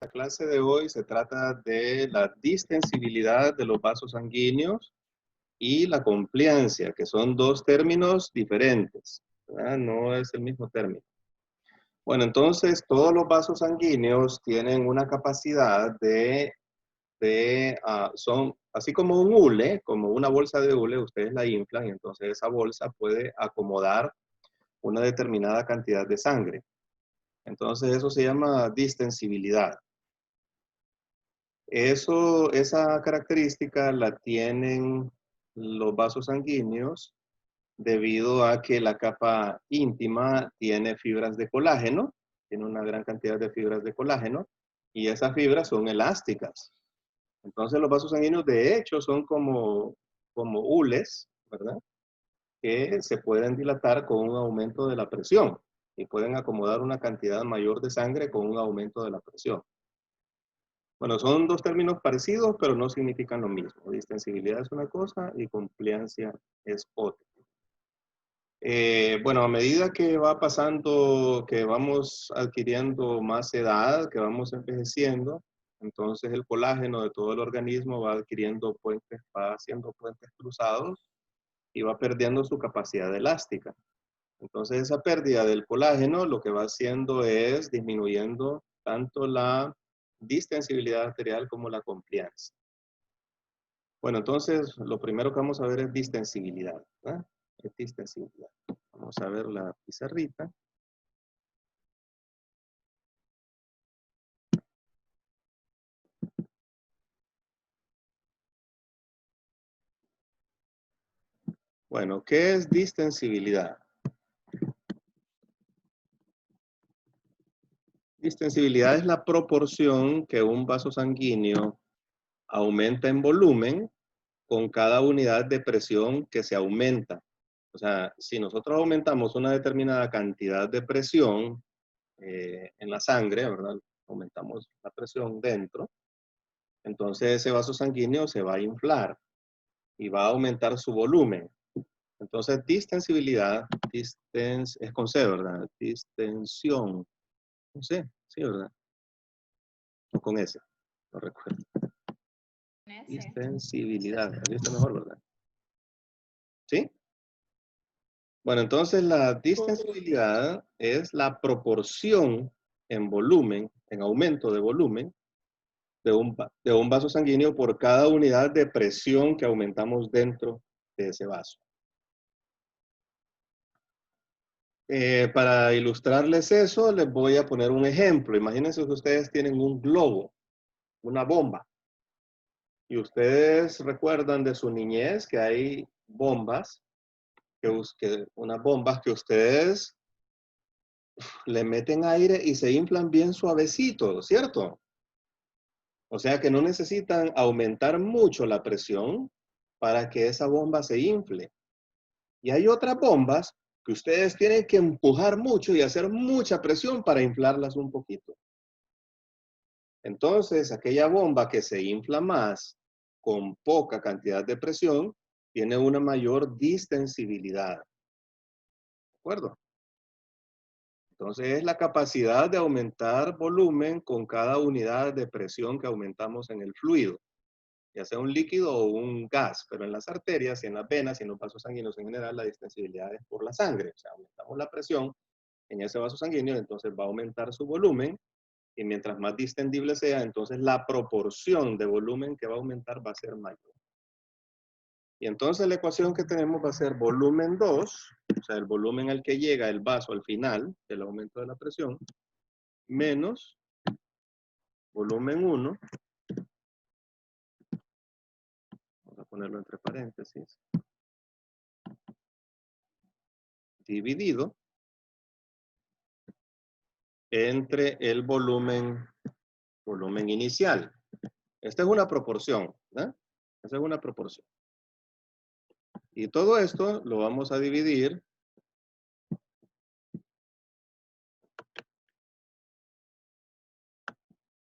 La clase de hoy se trata de la distensibilidad de los vasos sanguíneos y la compliancia, que son dos términos diferentes, ¿verdad? No es el mismo término. Bueno, entonces todos los vasos sanguíneos tienen una capacidad son así como un hule, como una bolsa de hule, ustedes la inflan y entonces esa bolsa puede acomodar una determinada cantidad de sangre. Entonces eso se llama distensibilidad. Esa característica la tienen los vasos sanguíneos debido a que la capa íntima tiene fibras de colágeno, tiene una gran cantidad de fibras de colágeno, y esas fibras son elásticas. Entonces los vasos sanguíneos de hecho son como hules, ¿verdad? Que se pueden dilatar con un aumento de la presión y pueden acomodar una cantidad mayor de sangre con un aumento de la presión. Bueno, son dos términos parecidos, pero no significan lo mismo. Distensibilidad es una cosa y compliancia es otra. Bueno, a medida que va pasando, que vamos adquiriendo más edad, que vamos envejeciendo, entonces el colágeno de todo el organismo va adquiriendo puentes, va haciendo puentes cruzados y va perdiendo su capacidad elástica. Entonces esa pérdida del colágeno lo que va haciendo es disminuyendo tanto la distensibilidad arterial como la compliancia. Bueno, entonces lo primero que vamos a ver es distensibilidad, ¿verdad? Es distensibilidad. Vamos a ver la pizarrita. Bueno, ¿qué es distensibilidad? Distensibilidad es la proporción que un vaso sanguíneo aumenta en volumen con cada unidad de presión que se aumenta. O sea, si nosotros aumentamos una determinada cantidad de presión en la sangre, ¿verdad? Aumentamos la presión dentro, entonces ese vaso sanguíneo se va a inflar y va a aumentar su volumen. Entonces, distensibilidad, es con C, ¿verdad? Distensión, con C, sí, ¿verdad? O con S, no recuerdo. Distensibilidad, ahí está mejor, ¿verdad? ¿Sí? Bueno, entonces la distensibilidad es la proporción en volumen, en aumento de volumen, de un vaso sanguíneo por cada unidad de presión que aumentamos dentro de ese vaso. Para ilustrarles eso, les voy a poner un ejemplo. Imagínense que ustedes tienen un globo, una bomba, y ustedes recuerdan de su niñez que hay bombas, unas bombas que ustedes le meten aire y se inflan bien suavecito, ¿cierto? O sea que no necesitan aumentar mucho la presión para que esa bomba se infle. Y hay otras bombas que ustedes tienen que empujar mucho y hacer mucha presión para inflarlas un poquito. Entonces, aquella bomba que se infla más con poca cantidad de presión tiene una mayor distensibilidad. ¿De acuerdo? Entonces, es la capacidad de aumentar volumen con cada unidad de presión que aumentamos en el fluido, ya sea un líquido o un gas, pero en las arterias y en las venas y en los vasos sanguíneos en general, la distensibilidad es por la sangre. O sea, aumentamos la presión en ese vaso sanguíneo, entonces va a aumentar su volumen y mientras más distendible sea, entonces la proporción de volumen que va a aumentar va a ser mayor. Y entonces la ecuación que tenemos va a ser volumen 2, o sea, el volumen al que llega el vaso al final del aumento de la presión, menos volumen 1, vamos a ponerlo entre paréntesis, dividido entre el volumen inicial. Esta es una proporción, ¿verdad? Esta es una proporción. Y todo esto lo vamos a dividir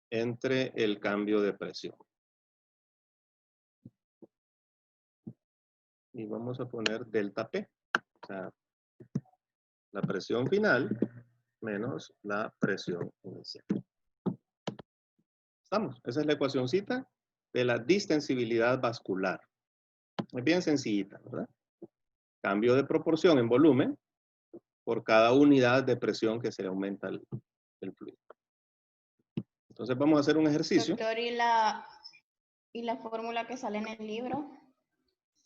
entre el cambio de presión. Y vamos a poner delta P, o sea, la presión final menos la presión inicial. ¿Estamos? Esa es la ecuacioncita de la distensibilidad vascular. Es bien sencillita, ¿verdad? Cambio de proporción en volumen por cada unidad de presión que se le aumenta el fluido. Entonces vamos a hacer un ejercicio. Doctor, ¿y la fórmula que sale en el libro?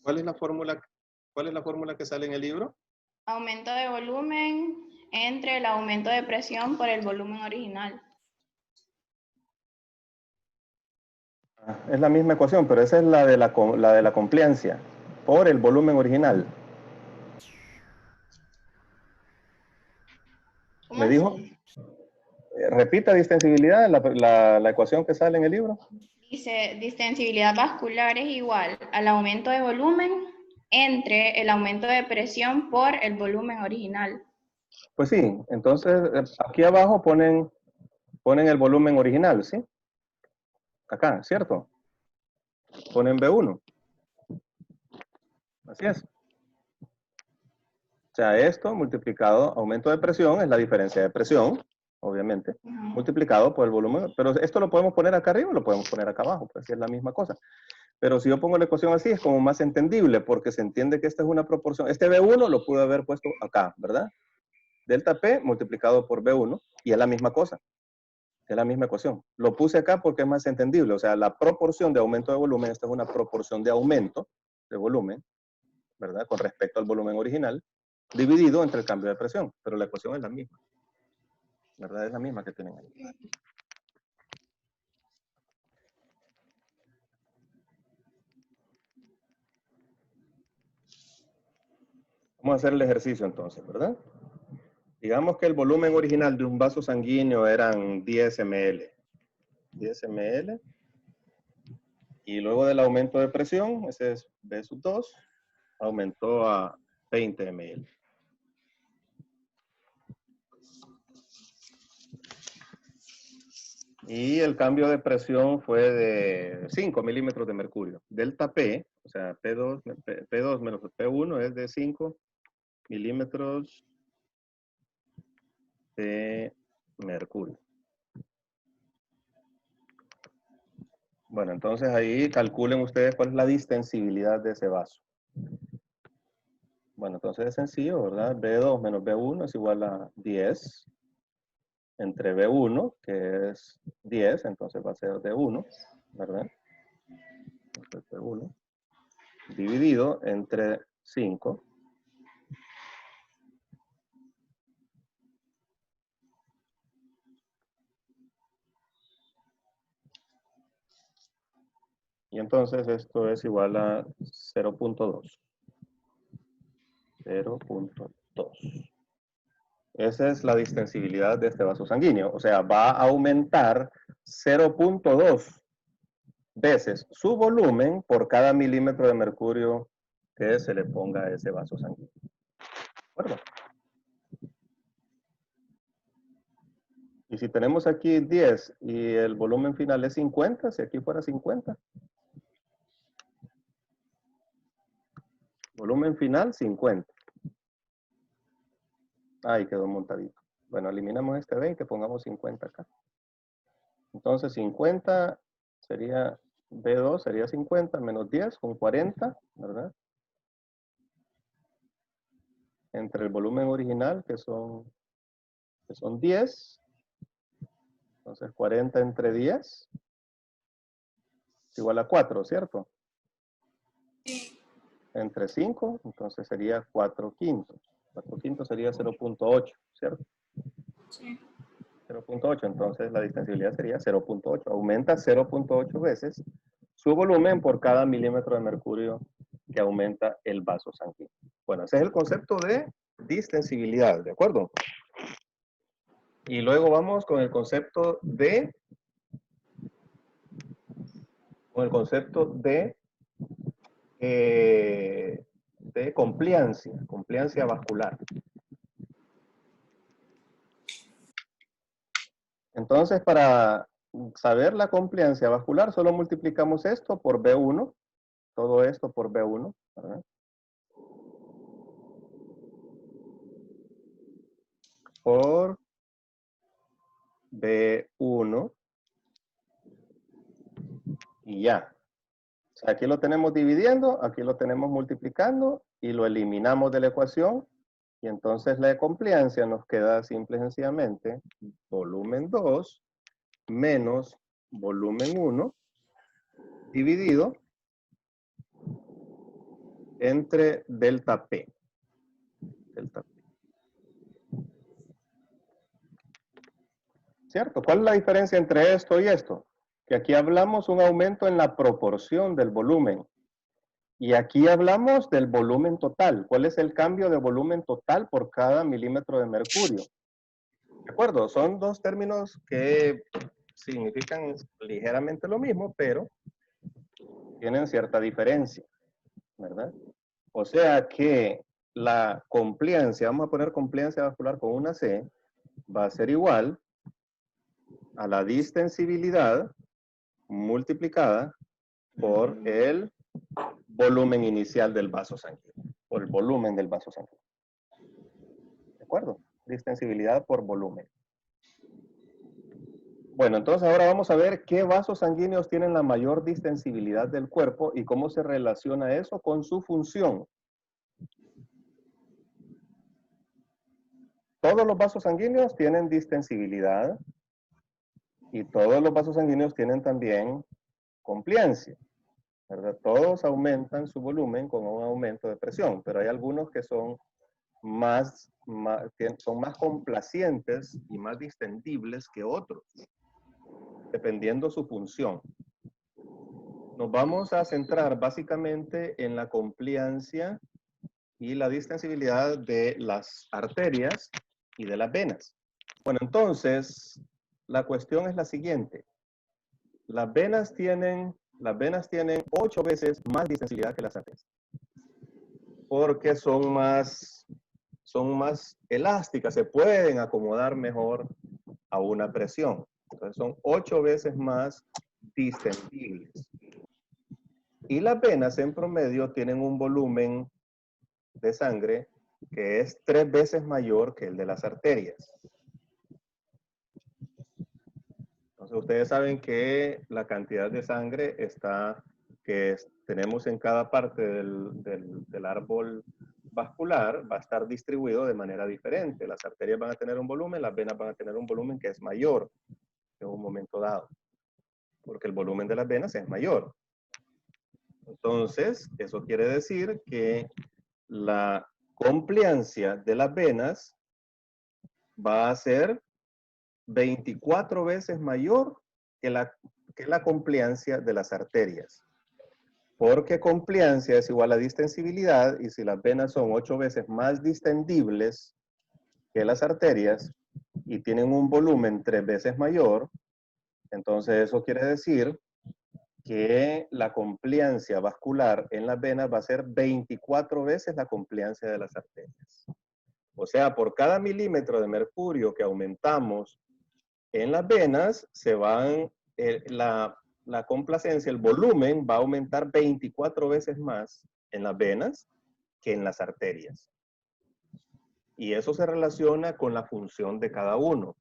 ¿Cuál es la fórmula que sale en el libro? Aumento de volumen entre el aumento de presión por el volumen original. Es la misma ecuación, pero esa es la de la compliancia por el volumen original. ¿Cómo ¿Me dijo? así? Repita distensibilidad, la ecuación que sale en el libro. Dice, distensibilidad vascular es igual al aumento de volumen entre el aumento de presión por el volumen original. Pues sí, entonces aquí abajo ponen el volumen original, ¿sí? Acá, ¿cierto? Ponen B1. Así es. O sea, esto multiplicado, aumento de presión, es la diferencia de presión, obviamente, multiplicado por el volumen. Pero esto lo podemos poner acá arriba o lo podemos poner acá abajo, pues es la misma cosa. Pero si yo pongo la ecuación así, es como más entendible, porque se entiende que esta es una proporción. Este B1 lo pude haber puesto acá, ¿verdad? Delta P multiplicado por B1, y es la misma cosa. Es la misma ecuación. Lo puse acá porque es más entendible. O sea, la proporción de aumento de volumen, esta es una proporción de aumento de volumen, ¿verdad? Con respecto al volumen original, dividido entre el cambio de presión. Pero la ecuación es la misma. ¿Verdad? Es la misma que tienen ahí. Vamos a hacer el ejercicio entonces, ¿verdad? Digamos que el volumen original de un vaso sanguíneo eran 10 ml. 10 ml. Y luego del aumento de presión, ese es B sub 2, aumentó a 20 ml. Y el cambio de presión fue de 5 milímetros de mercurio. Delta P, o sea, P2 menos P1 es de 5 milímetros de mercurio. Bueno, entonces ahí calculen ustedes cuál es la distensibilidad de ese vaso. Bueno, entonces es sencillo, ¿verdad? B2 menos B1 es igual a 10 entre B1, que es 10, entonces va a ser D1, ¿verdad? Entonces B1 dividido entre 5. Y entonces esto es igual a 0.2. 0.2. Esa es la distensibilidad de este vaso sanguíneo. O sea, va a aumentar 0.2 veces su volumen por cada milímetro de mercurio que se le ponga a ese vaso sanguíneo. ¿De acuerdo? Y si tenemos aquí 10 y el volumen final es 50, si aquí fuera 50. Volumen final 50. Ahí quedó montadito. Bueno, eliminamos este 20, pongamos 50 acá. Entonces 50 sería, B2 sería 50 menos 10 con 40, ¿verdad? Entre el volumen original, que son 10. Entonces 40 entre 10 es igual a 4, ¿cierto? Sí. Entre 5, entonces sería 4 quintos. 4 quintos sería 0.8, ¿cierto? Sí. 0.8, entonces la distensibilidad sería 0.8. Aumenta 0.8 veces su volumen por cada milímetro de mercurio que aumenta el vaso sanguíneo. Bueno, ese es el concepto de distensibilidad, ¿de acuerdo? Y luego vamos con el concepto de compliancia vascular. Entonces, para saber la compliancia vascular, solo multiplicamos esto por B1, todo esto por B1, ¿verdad? Por B1 y ya. O sea, aquí lo tenemos dividiendo, aquí lo tenemos multiplicando y lo eliminamos de la ecuación. Y entonces la compliancia nos queda simple y sencillamente volumen 2 menos volumen 1 dividido entre delta P. Delta P. ¿Cierto? ¿Cuál es la diferencia entre esto y esto? Que aquí hablamos un aumento en la proporción del volumen. Y aquí hablamos del volumen total. ¿Cuál es el cambio de volumen total por cada milímetro de mercurio? ¿De acuerdo? Son dos términos que significan ligeramente lo mismo, pero tienen cierta diferencia, ¿verdad? O sea que la compliancia, vamos a poner compliancia vascular con una C, va a ser igual a la distensibilidad multiplicada por el volumen inicial del vaso sanguíneo, por el volumen del vaso sanguíneo. ¿De acuerdo? Distensibilidad por volumen. Bueno, entonces ahora vamos a ver qué vasos sanguíneos tienen la mayor distensibilidad del cuerpo y cómo se relaciona eso con su función. Todos los vasos sanguíneos tienen distensibilidad y todos los vasos sanguíneos tienen también compliancia, ¿verdad? Todos aumentan su volumen con un aumento de presión, pero hay algunos que son más complacientes y más distendibles que otros, dependiendo su función. Nos vamos a centrar básicamente en la compliancia y la distensibilidad de las arterias y de las venas. Bueno, entonces, la cuestión es la siguiente. Las venas tienen 8 veces más distensibilidad que las arterias. Porque son más elásticas, se pueden acomodar mejor a una presión. Entonces son 8 veces más distendibles. Y las venas en promedio tienen un volumen de sangre que es 3 veces mayor que el de las arterias. Entonces ustedes saben que la cantidad de sangre tenemos en cada parte del árbol vascular va a estar distribuido de manera diferente. Las arterias van a tener un volumen, las venas van a tener un volumen que es mayor en un momento dado, porque el volumen de las venas es mayor. Entonces, eso quiere decir que la compliancia de las venas va a ser 24 veces mayor que la compliancia de las arterias. Porque compliancia es igual a distensibilidad, y si las venas son 8 veces más distendibles que las arterias y tienen un volumen 3 veces mayor, entonces eso quiere decir que la compliancia vascular en las venas va a ser 24 veces la compliancia de las arterias. O sea, por cada milímetro de mercurio que aumentamos en las venas, la complacencia, el volumen va a aumentar 24 veces más en las venas que en las arterias. Y eso se relaciona con la función de cada uno.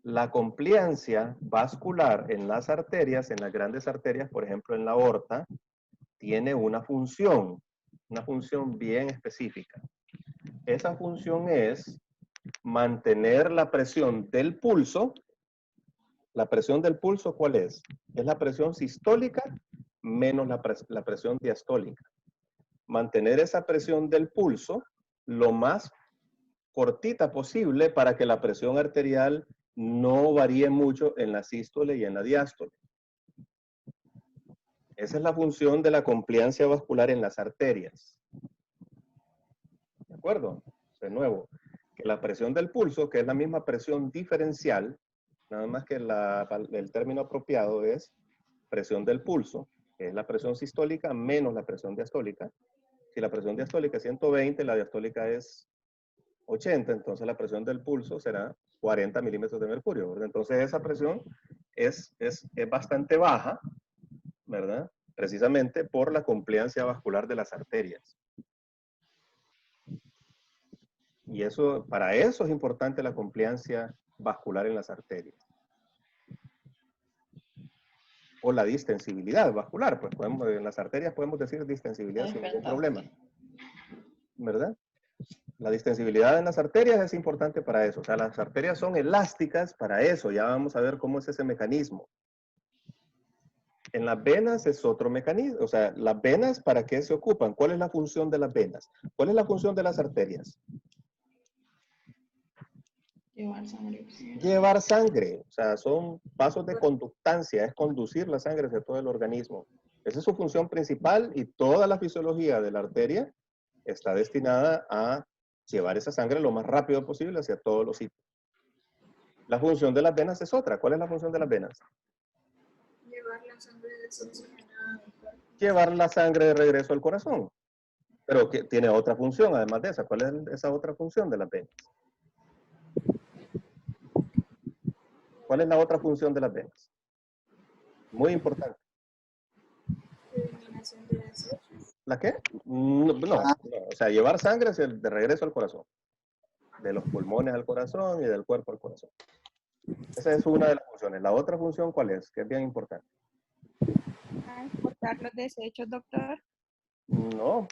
La compliancia vascular en las arterias, en las grandes arterias, por ejemplo en la aorta, tiene una función bien específica. Esa función es mantener la presión del pulso. ¿La presión del pulso cuál es? Es la presión sistólica menos la presión diastólica. Mantener esa presión del pulso lo más cortita posible para que la presión arterial no varíe mucho en la sístole y en la diástole. Esa es la función de la compliancia vascular en las arterias. ¿De acuerdo? De nuevo, que la presión del pulso, que es la misma presión diferencial, nada más que el término apropiado es presión del pulso, que es la presión sistólica menos la presión diastólica. Si la presión diastólica es 120, la diastólica es 80, entonces la presión del pulso será 40 milímetros de mercurio, ¿verdad? Entonces esa presión es bastante baja, ¿verdad? Precisamente por la compliancia vascular de las arterias. Y para eso es importante la compliancia vascular en las arterias. o la distensibilidad vascular. Pues podemos, en las arterias podemos decir distensibilidad sin ningún problema, ¿verdad? La distensibilidad en las arterias es importante para eso. O sea, las arterias son elásticas para eso. Ya vamos a ver cómo es ese mecanismo. En las venas es otro mecanismo. O sea, las venas, ¿para qué se ocupan? ¿Cuál es la función de las venas? ¿Cuál es la función de las arterias? Llevar sangre. Llevar sangre. O sea, son pasos de conductancia. Es conducir la sangre hacia todo el organismo. Esa es su función principal y toda la fisiología de la arteria está destinada a llevar esa sangre lo más rápido posible hacia todos los sitios. La función de las venas es otra. ¿Cuál es la función de las venas? Llevar la sangre desoxigenada del cuerpo. Llevar la sangre de regreso al corazón. Pero que tiene otra función además de esa. ¿Cuál es esa otra función de las venas? ¿Cuál es la otra función de las venas? Muy importante. Eliminación de desechos. ¿La qué? No, o sea, llevar sangre de regreso al corazón. De los pulmones al corazón y del cuerpo al corazón. Esa es una de las funciones. La otra función, ¿cuál es? Que es bien importante. ¿Transportar los desechos, doctor? No,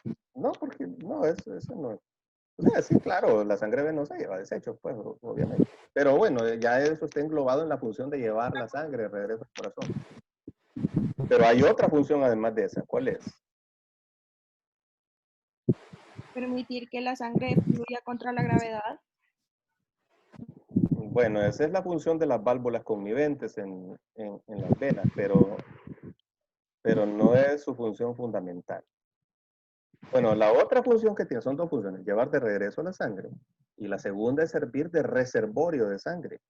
porque no, eso no es. O sea, sí, claro, la sangre venosa lleva desechos, pues, obviamente. Pero bueno, ya eso está englobado en la función de llevar la sangre de regreso al corazón. Pero hay otra función además de esa. ¿Cuál es? Permitir que la sangre fluya contra la gravedad. Bueno, esa es la función de las válvulas conmiventes en las venas, pero no es su función fundamental. Bueno, la otra función que tiene son dos funciones, llevar de regreso la sangre y la segunda es servir de reservorio de sangre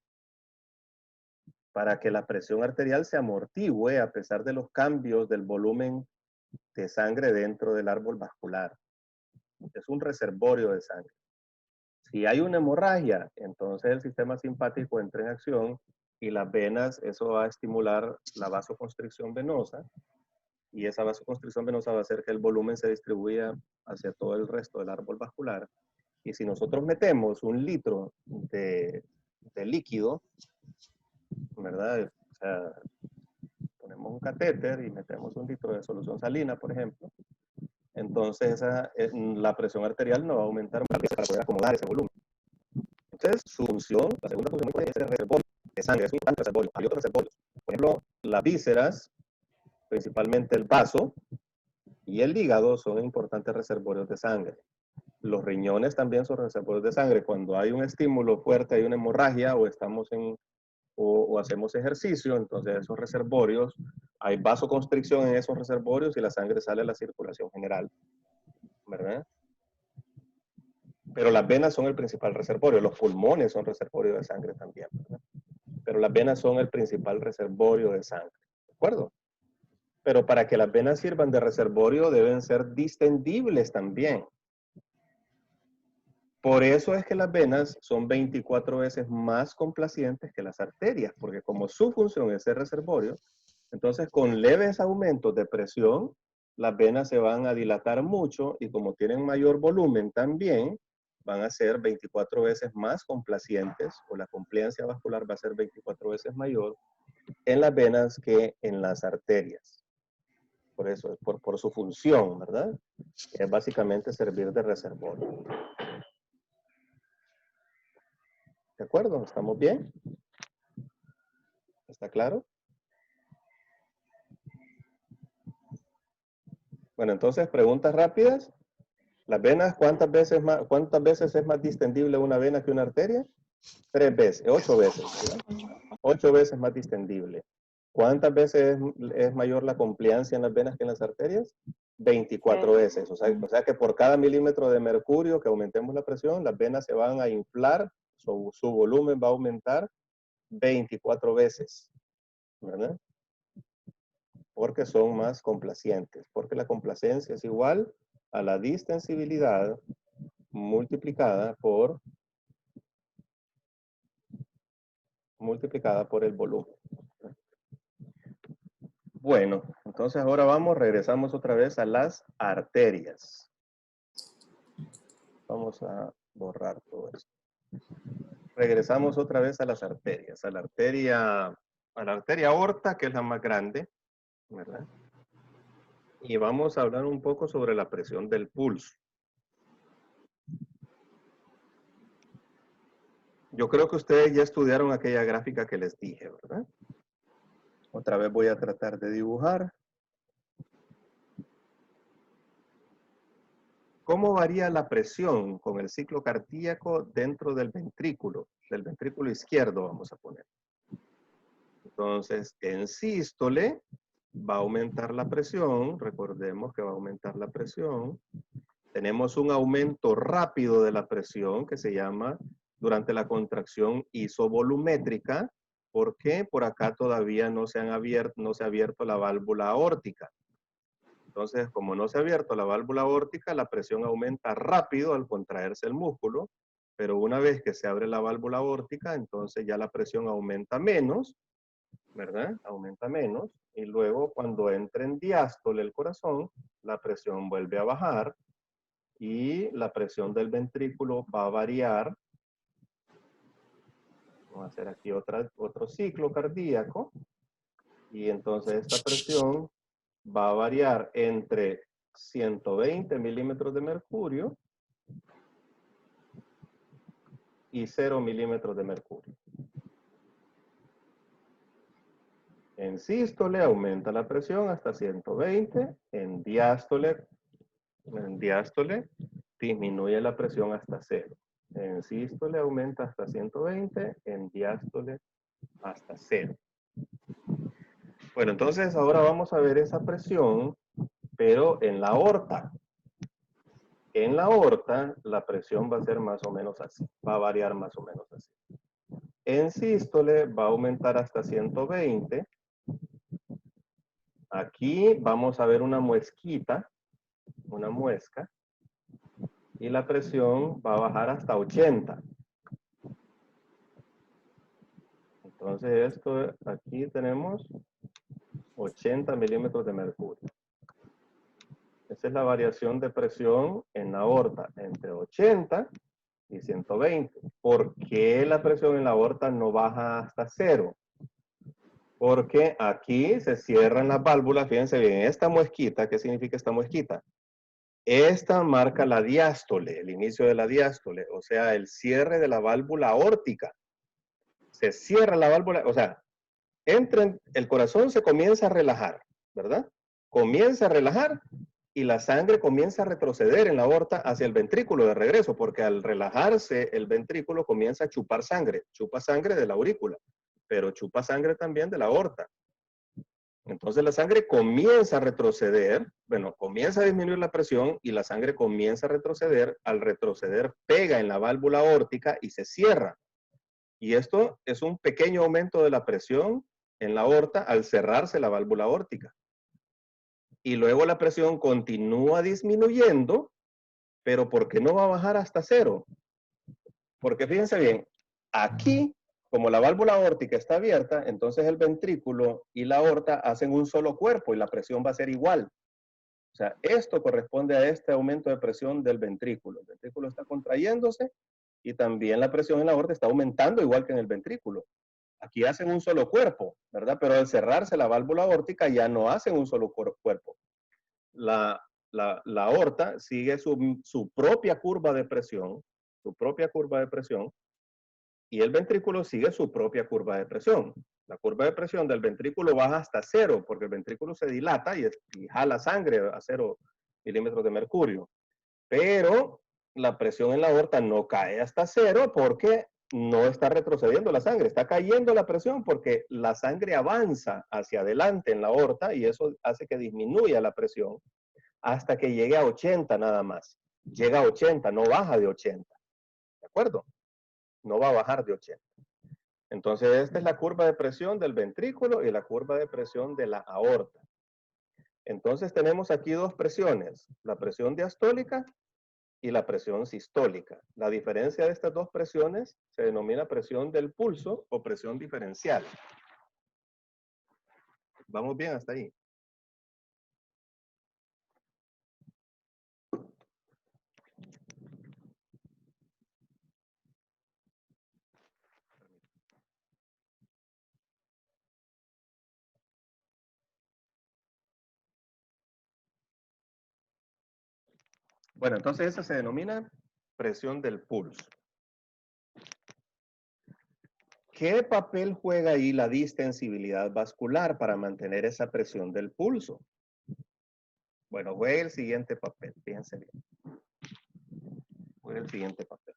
para que la presión arterial se amortigüe a pesar de los cambios del volumen de sangre dentro del árbol vascular. Es un reservorio de sangre. Si hay una hemorragia, entonces el sistema simpático entra en acción y las venas, eso va a estimular la vasoconstricción venosa y esa vasoconstricción venosa va a hacer que el volumen se distribuya hacia todo el resto del árbol vascular. Y si nosotros metemos 1 litro de líquido, ¿verdad? O sea, ponemos un catéter y metemos 1 litro de solución salina, por ejemplo, entonces la presión arterial no va a aumentar más para poder acomodar ese volumen. Entonces, su función, la segunda función es el reservorio de sangre, es un importante reservorio. Hay otros reservorios. Por ejemplo, las vísceras, principalmente el vaso y el hígado son importantes reservorios de sangre. Los riñones también son reservorios de sangre. Cuando hay un estímulo fuerte, hay una hemorragia o estamos o hacemos ejercicio, entonces esos reservorios, hay vasoconstricción en esos reservorios y la sangre sale a la circulación general, ¿verdad? Pero las venas son el principal reservorio, los pulmones son reservorio de sangre también, ¿verdad? Pero las venas son el principal reservorio de sangre, ¿de acuerdo? Pero para que las venas sirvan de reservorio deben ser distendibles también. Por eso es que las venas son 24 veces más complacientes que las arterias, porque como su función es ser reservorio, entonces con leves aumentos de presión, las venas se van a dilatar mucho y como tienen mayor volumen también, van a ser 24 veces más complacientes o la compliancia vascular va a ser 24 veces mayor en las venas que en las arterias. Por eso, por su función, ¿verdad? Es básicamente servir de reservorio. ¿De acuerdo? ¿Estamos bien? ¿Está claro? Bueno, entonces, preguntas rápidas. Las venas, ¿cuántas veces es más distendible una vena que una arteria? 3 veces, 8 veces, ¿verdad? 8 veces más distendible. ¿Cuántas veces es mayor la compliancia en las venas que en las arterias? 24 veces. O sea que por cada milímetro de mercurio que aumentemos la presión, las venas se van a inflar, su volumen va a aumentar 24 veces, ¿verdad? Porque son más complacientes, porque la complacencia es igual a la distensibilidad multiplicada por el volumen. Bueno, entonces ahora regresamos otra vez a las arterias. Vamos a borrar todo esto. Regresamos otra vez a las arterias, a la arteria aorta, que es la más grande, ¿verdad? Y vamos a hablar un poco sobre la presión del pulso. Yo creo que ustedes ya estudiaron aquella gráfica que les dije, ¿verdad? Otra vez voy a tratar de dibujar. ¿Cómo varía la presión con el ciclo cardíaco dentro del ventrículo izquierdo, vamos a poner? Entonces, en sístole va a aumentar la presión, recordemos que va a aumentar la presión. Tenemos un aumento rápido de la presión que se llama durante la contracción isovolumétrica. ¿Por qué? Por acá todavía no se ha abierto la válvula aórtica. Entonces, como no se ha abierto la válvula aórtica, la presión aumenta rápido al contraerse el músculo, pero una vez que se abre la válvula aórtica, entonces ya la presión aumenta menos, ¿verdad? Aumenta menos, y luego cuando entra en diástole el corazón, la presión vuelve a bajar, y la presión del ventrículo va a variar. Vamos a hacer aquí otro ciclo cardíaco, y entonces esta presión va a variar entre 120 milímetros de mercurio y 0 milímetros de mercurio. En sístole aumenta la presión hasta 120, en diástole disminuye la presión hasta 0. En sístole aumenta hasta 120, en diástole hasta 0. Bueno, entonces ahora vamos a ver esa presión, pero en la aorta. En la aorta, la presión va a ser más o menos así, va a variar más o menos así. En sístole va a aumentar hasta 120. Aquí vamos a ver una muesquita, una muesca, y la presión va a bajar hasta 80. Entonces esto, aquí tenemos 80 milímetros de mercurio. Esa es la variación de presión en la aorta, entre 80 y 120. ¿Por qué la presión en la aorta no baja hasta 0? Porque aquí se cierran las válvulas, fíjense bien, esta muesquita, ¿qué significa esta muesquita? Esta marca la diástole, el inicio de la diástole, o sea, el cierre de la válvula aórtica. Se cierra la válvula, o sea, el corazón se comienza a relajar, ¿verdad? Comienza a relajar y la sangre comienza a retroceder en la aorta hacia el ventrículo de regreso, porque al relajarse el ventrículo comienza a chupa sangre de la aurícula, pero chupa sangre también de la aorta. Entonces la sangre comienza a retroceder, bueno, comienza a disminuir la presión y la sangre comienza a retroceder. Al retroceder pega en la válvula aórtica y se cierra. Y esto es un pequeño aumento de la presión en la aorta al cerrarse la válvula aórtica. Y luego la presión continúa disminuyendo, pero ¿por qué no va a bajar hasta 0? Porque fíjense bien, aquí, como la válvula aórtica está abierta, entonces el ventrículo y la aorta hacen un solo cuerpo y la presión va a ser igual. O sea, esto corresponde a este aumento de presión del ventrículo. El ventrículo está contrayéndose y también la presión en la aorta está aumentando igual que en el ventrículo. Aquí hacen un solo cuerpo, ¿verdad? Pero al cerrarse la válvula aórtica ya no hacen un solo cuerpo. La aorta sigue su propia curva de presión, y el ventrículo sigue su propia curva de presión. La curva de presión del ventrículo baja hasta 0, porque el ventrículo se dilata y jala sangre a 0 milímetros de mercurio. Pero la presión en la aorta no cae hasta 0 porque no está retrocediendo la sangre, está cayendo la presión porque la sangre avanza hacia adelante en la aorta y eso hace que disminuya la presión hasta que llegue a 80 nada más. Llega a 80, no baja de 80. ¿De acuerdo? No va a bajar de 80. Entonces, esta es la curva de presión del ventrículo y la curva de presión de la aorta. Entonces, tenemos aquí dos presiones, la presión diastólica y la presión sistólica. La diferencia de estas dos presiones se denomina presión del pulso o presión diferencial. ¿Vamos bien hasta ahí? Bueno, entonces eso se denomina presión del pulso. ¿Qué papel juega ahí la distensibilidad vascular para mantener esa presión del pulso? Bueno, juega el siguiente papel, fíjense bien. Juega el siguiente papel.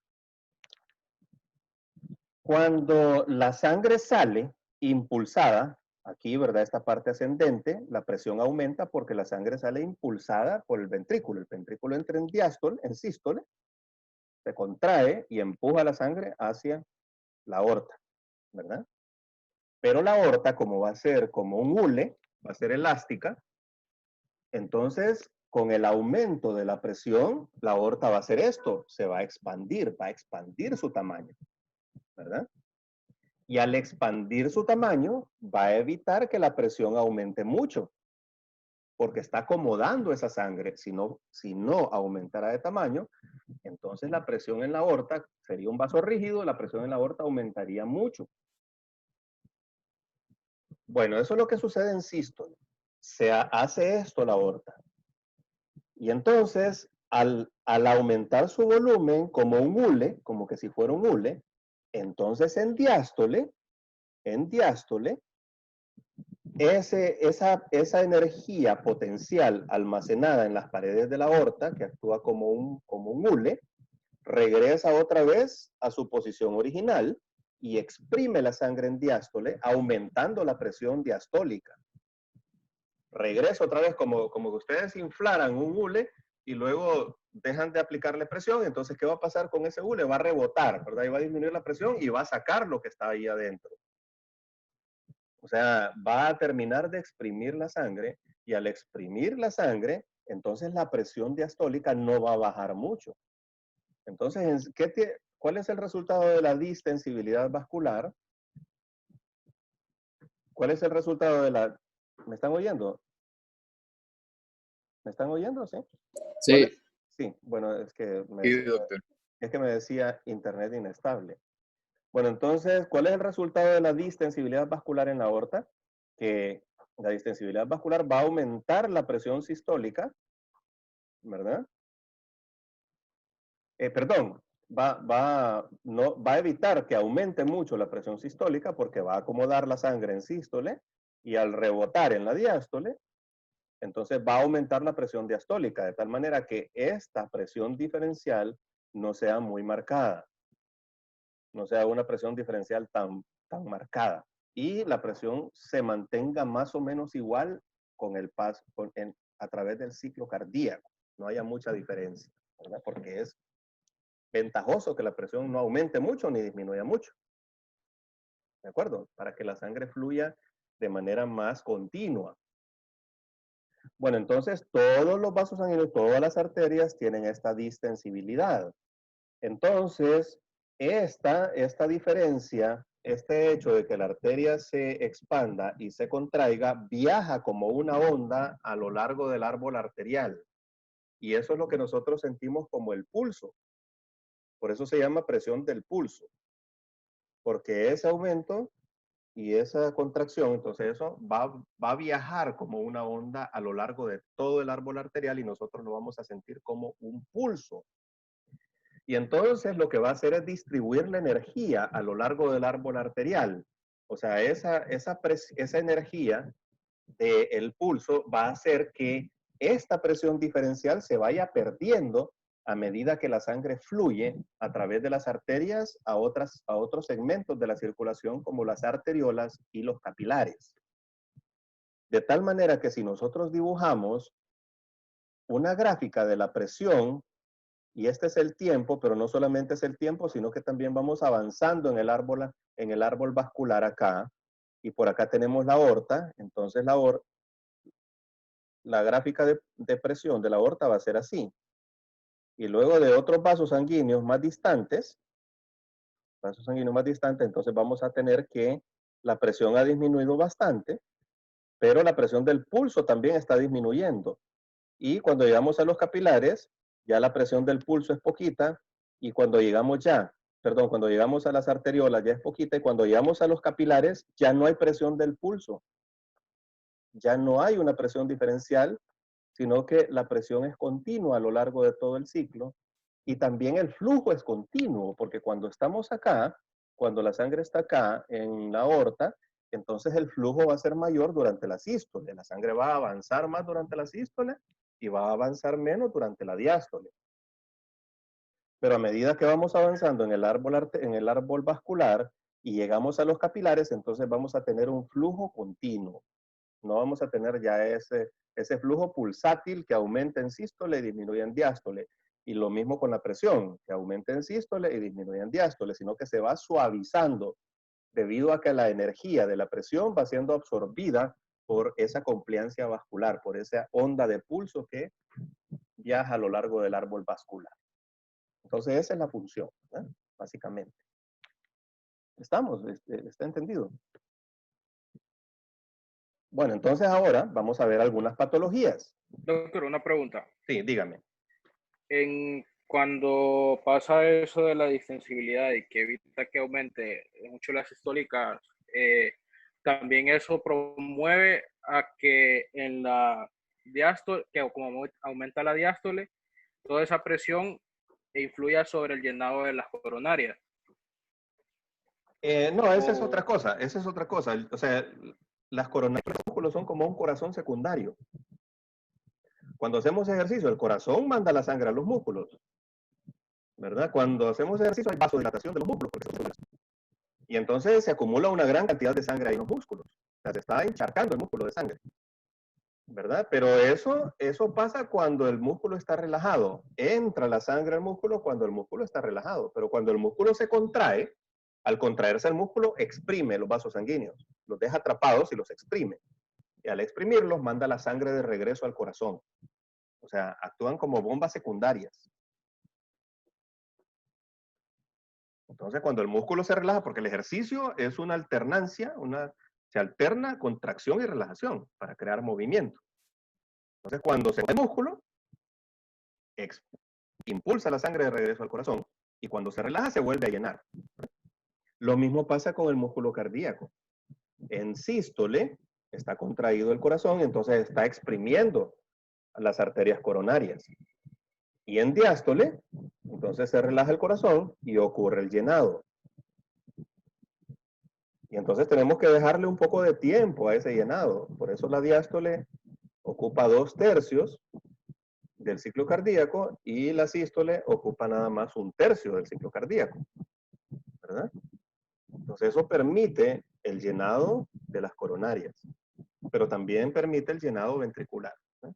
Cuando la sangre sale impulsada, aquí, ¿verdad? Esta parte ascendente, la presión aumenta porque la sangre sale impulsada por el ventrículo. El ventrículo entra en diástole, en sístole, se contrae y empuja la sangre hacia la aorta, ¿verdad? Pero la aorta, como va a ser como un hule, va a ser elástica, entonces con el aumento de la presión, la aorta va a hacer esto, se va a expandir su tamaño, ¿verdad? Y al expandir su tamaño, va a evitar que la presión aumente mucho, porque está acomodando esa sangre. Si no aumentara de tamaño, entonces la presión en la aorta sería un vaso rígido, la presión en la aorta aumentaría mucho. Bueno, eso es lo que sucede en sístole. Se hace esto la aorta. Y entonces, al aumentar su volumen como un hule, como que si fuera un hule, entonces en diástole, esa energía potencial almacenada en las paredes de la aorta, que actúa como un hule, regresa otra vez a su posición original y exprime la sangre en diástole, aumentando la presión diastólica. Regresa otra vez como que ustedes inflaran un hule y luego dejan de aplicarle presión. Entonces, ¿qué va a pasar con ese hule? Va a rebotar, ¿verdad? Y va a disminuir la presión y va a sacar lo que está ahí adentro. O sea, va a terminar de exprimir la sangre y al exprimir la sangre, entonces la presión diastólica no va a bajar mucho. Entonces, ¿cuál es el resultado de la distensibilidad vascular? ¿Cuál es el resultado de la... ¿Me están oyendo? ¿Me están oyendo? ¿Sí? Sí. Sí, bueno, es que Sí, doctor. me decía internet inestable. Bueno, entonces, ¿cuál es el resultado de la distensibilidad vascular en la aorta? Que la distensibilidad vascular va a aumentar la presión sistólica, ¿verdad? Perdón, va a evitar que aumente mucho la presión sistólica porque va a acomodar la sangre en sístole y al rebotar en la diástole, entonces va a aumentar la presión diastólica, de tal manera que esta presión diferencial no sea muy marcada, no sea una presión diferencial tan marcada. Y la presión se mantenga más o menos igual con el paso, a través del ciclo cardíaco. No haya mucha diferencia, ¿verdad? Porque es ventajoso que la presión no aumente mucho ni disminuya mucho. ¿De acuerdo? Para que la sangre fluya de manera más continua. Bueno, entonces todos los vasos sanguíneos, todas las arterias tienen esta distensibilidad. Entonces, esta diferencia, este hecho de que la arteria se expanda y se contraiga, viaja como una onda a lo largo del árbol arterial. Y eso es lo que nosotros sentimos como el pulso. Por eso se llama presión del pulso. Porque ese aumento y esa contracción, entonces eso va a viajar como una onda a lo largo de todo el árbol arterial y nosotros lo vamos a sentir como un pulso. Y entonces lo que va a hacer es distribuir la energía a lo largo del árbol arterial. O sea, esa energía del pulso va a hacer que esta presión diferencial se vaya perdiendo a medida que la sangre fluye a través de las arterias a otros segmentos de la circulación como las arteriolas y los capilares. De tal manera que si nosotros dibujamos una gráfica de la presión, y este es el tiempo, pero no solamente es el tiempo, sino que también vamos avanzando en el árbol vascular acá, y por acá tenemos la aorta, entonces la gráfica de presión de la aorta va a ser así. Y luego de otros vasos sanguíneos más distantes, entonces vamos a tener que la presión ha disminuido bastante, pero la presión del pulso también está disminuyendo. Y cuando llegamos a los capilares, ya la presión del pulso es poquita, y cuando llegamos a las arteriolas ya es poquita, y cuando llegamos a los capilares ya no hay presión del pulso. Ya no hay una presión diferencial sino que la presión es continua a lo largo de todo el ciclo y también el flujo es continuo, porque cuando estamos acá, cuando la sangre está acá en la aorta, entonces el flujo va a ser mayor durante la sístole. La sangre va a avanzar más durante la sístole y va a avanzar menos durante la diástole. Pero a medida que vamos avanzando en el árbol vascular y llegamos a los capilares, entonces vamos a tener un flujo continuo. No vamos a tener ya ese flujo pulsátil que aumenta en sístole y disminuye en diástole. Y lo mismo con la presión, que aumenta en sístole y disminuye en diástole, sino que se va suavizando debido a que la energía de la presión va siendo absorbida por esa compliancia vascular, por esa onda de pulso que viaja a lo largo del árbol vascular. Entonces esa es la función, ¿verdad? Básicamente. ¿Estamos? ¿Está entendido? Bueno, entonces ahora vamos a ver algunas patologías. Doctor, una pregunta. Sí, dígame. Cuando pasa eso de la distensibilidad y que evita que aumente mucho la sistólica, también eso promueve a que en la diástole, que como aumenta la diástole, toda esa presión influya sobre el llenado de las coronarias. No, esa es otra cosa, esa es otra cosa. O sea, las coronarias de los músculos son como un corazón secundario. Cuando hacemos ejercicio, el corazón manda la sangre a los músculos, ¿verdad? Cuando hacemos ejercicio hay vasodilatación de los músculos. Y entonces se acumula una gran cantidad de sangre ahí en los músculos. O sea, se está encharcando el músculo de sangre, ¿verdad? Pero eso pasa cuando el músculo está relajado. Entra la sangre al músculo cuando el músculo está relajado. Pero cuando el músculo se contrae, al contraerse el músculo, exprime los vasos sanguíneos. Los deja atrapados y los exprime. Y al exprimirlos, manda la sangre de regreso al corazón. O sea, actúan como bombas secundarias. Entonces, cuando el músculo se relaja, porque el ejercicio es una alternancia, se alterna contracción y relajación para crear movimiento. Entonces, cuando se mueve el músculo, impulsa la sangre de regreso al corazón y cuando se relaja se vuelve a llenar. Lo mismo pasa con el músculo cardíaco. En sístole está contraído el corazón y entonces está exprimiendo las arterias coronarias. Y en diástole, entonces se relaja el corazón y ocurre el llenado. Y entonces tenemos que dejarle un poco de tiempo a ese llenado. Por eso la diástole ocupa 2/3 del ciclo cardíaco y la sístole ocupa nada más 1/3 del ciclo cardíaco, ¿verdad? Entonces eso permite el llenado de las coronarias, pero también permite el llenado ventricular, ¿no?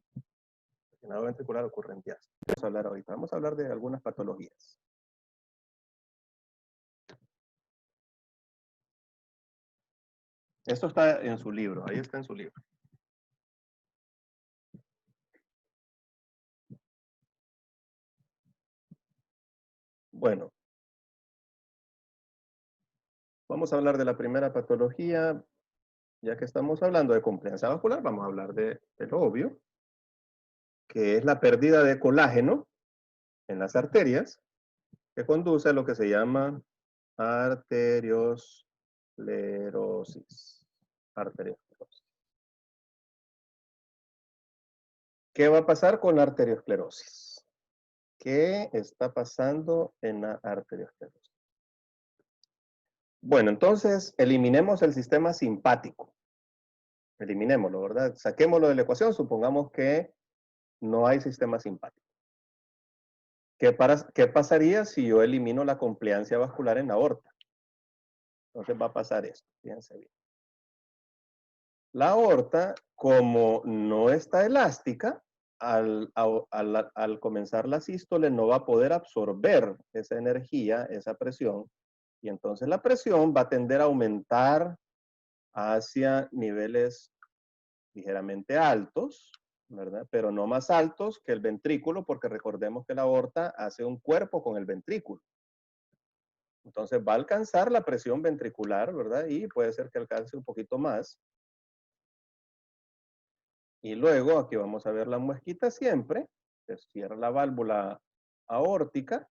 El llenado ventricular ocurre en diástole. Vamos a hablar ahorita, vamos a hablar de algunas patologías. Esto está en su libro, ahí está en su libro. Bueno, vamos a hablar de la primera patología. Ya que estamos hablando de compliancia vascular, vamos a hablar de lo obvio, que es la pérdida de colágeno en las arterias, que conduce a lo que se llama arteriosclerosis. Arteriosclerosis. ¿Qué va a pasar con la arteriosclerosis? ¿Qué está pasando en la arteriosclerosis? Bueno, entonces eliminemos el sistema simpático. Eliminémoslo, ¿verdad? Saquémoslo de la ecuación, supongamos que no hay sistema simpático. ¿Qué pasaría si yo elimino la compliancia vascular en la aorta? Entonces va a pasar esto, fíjense bien. La aorta, como no está elástica, al comenzar la sístole no va a poder absorber esa energía, esa presión, y entonces la presión va a tender a aumentar hacia niveles ligeramente altos, ¿verdad? Pero no más altos que el ventrículo, porque recordemos que la aorta hace un cuerpo con el ventrículo. Entonces va a alcanzar la presión ventricular, ¿verdad? Y puede ser que alcance un poquito más. Y luego aquí vamos a ver la muesquita siempre. Se cierra la válvula aórtica,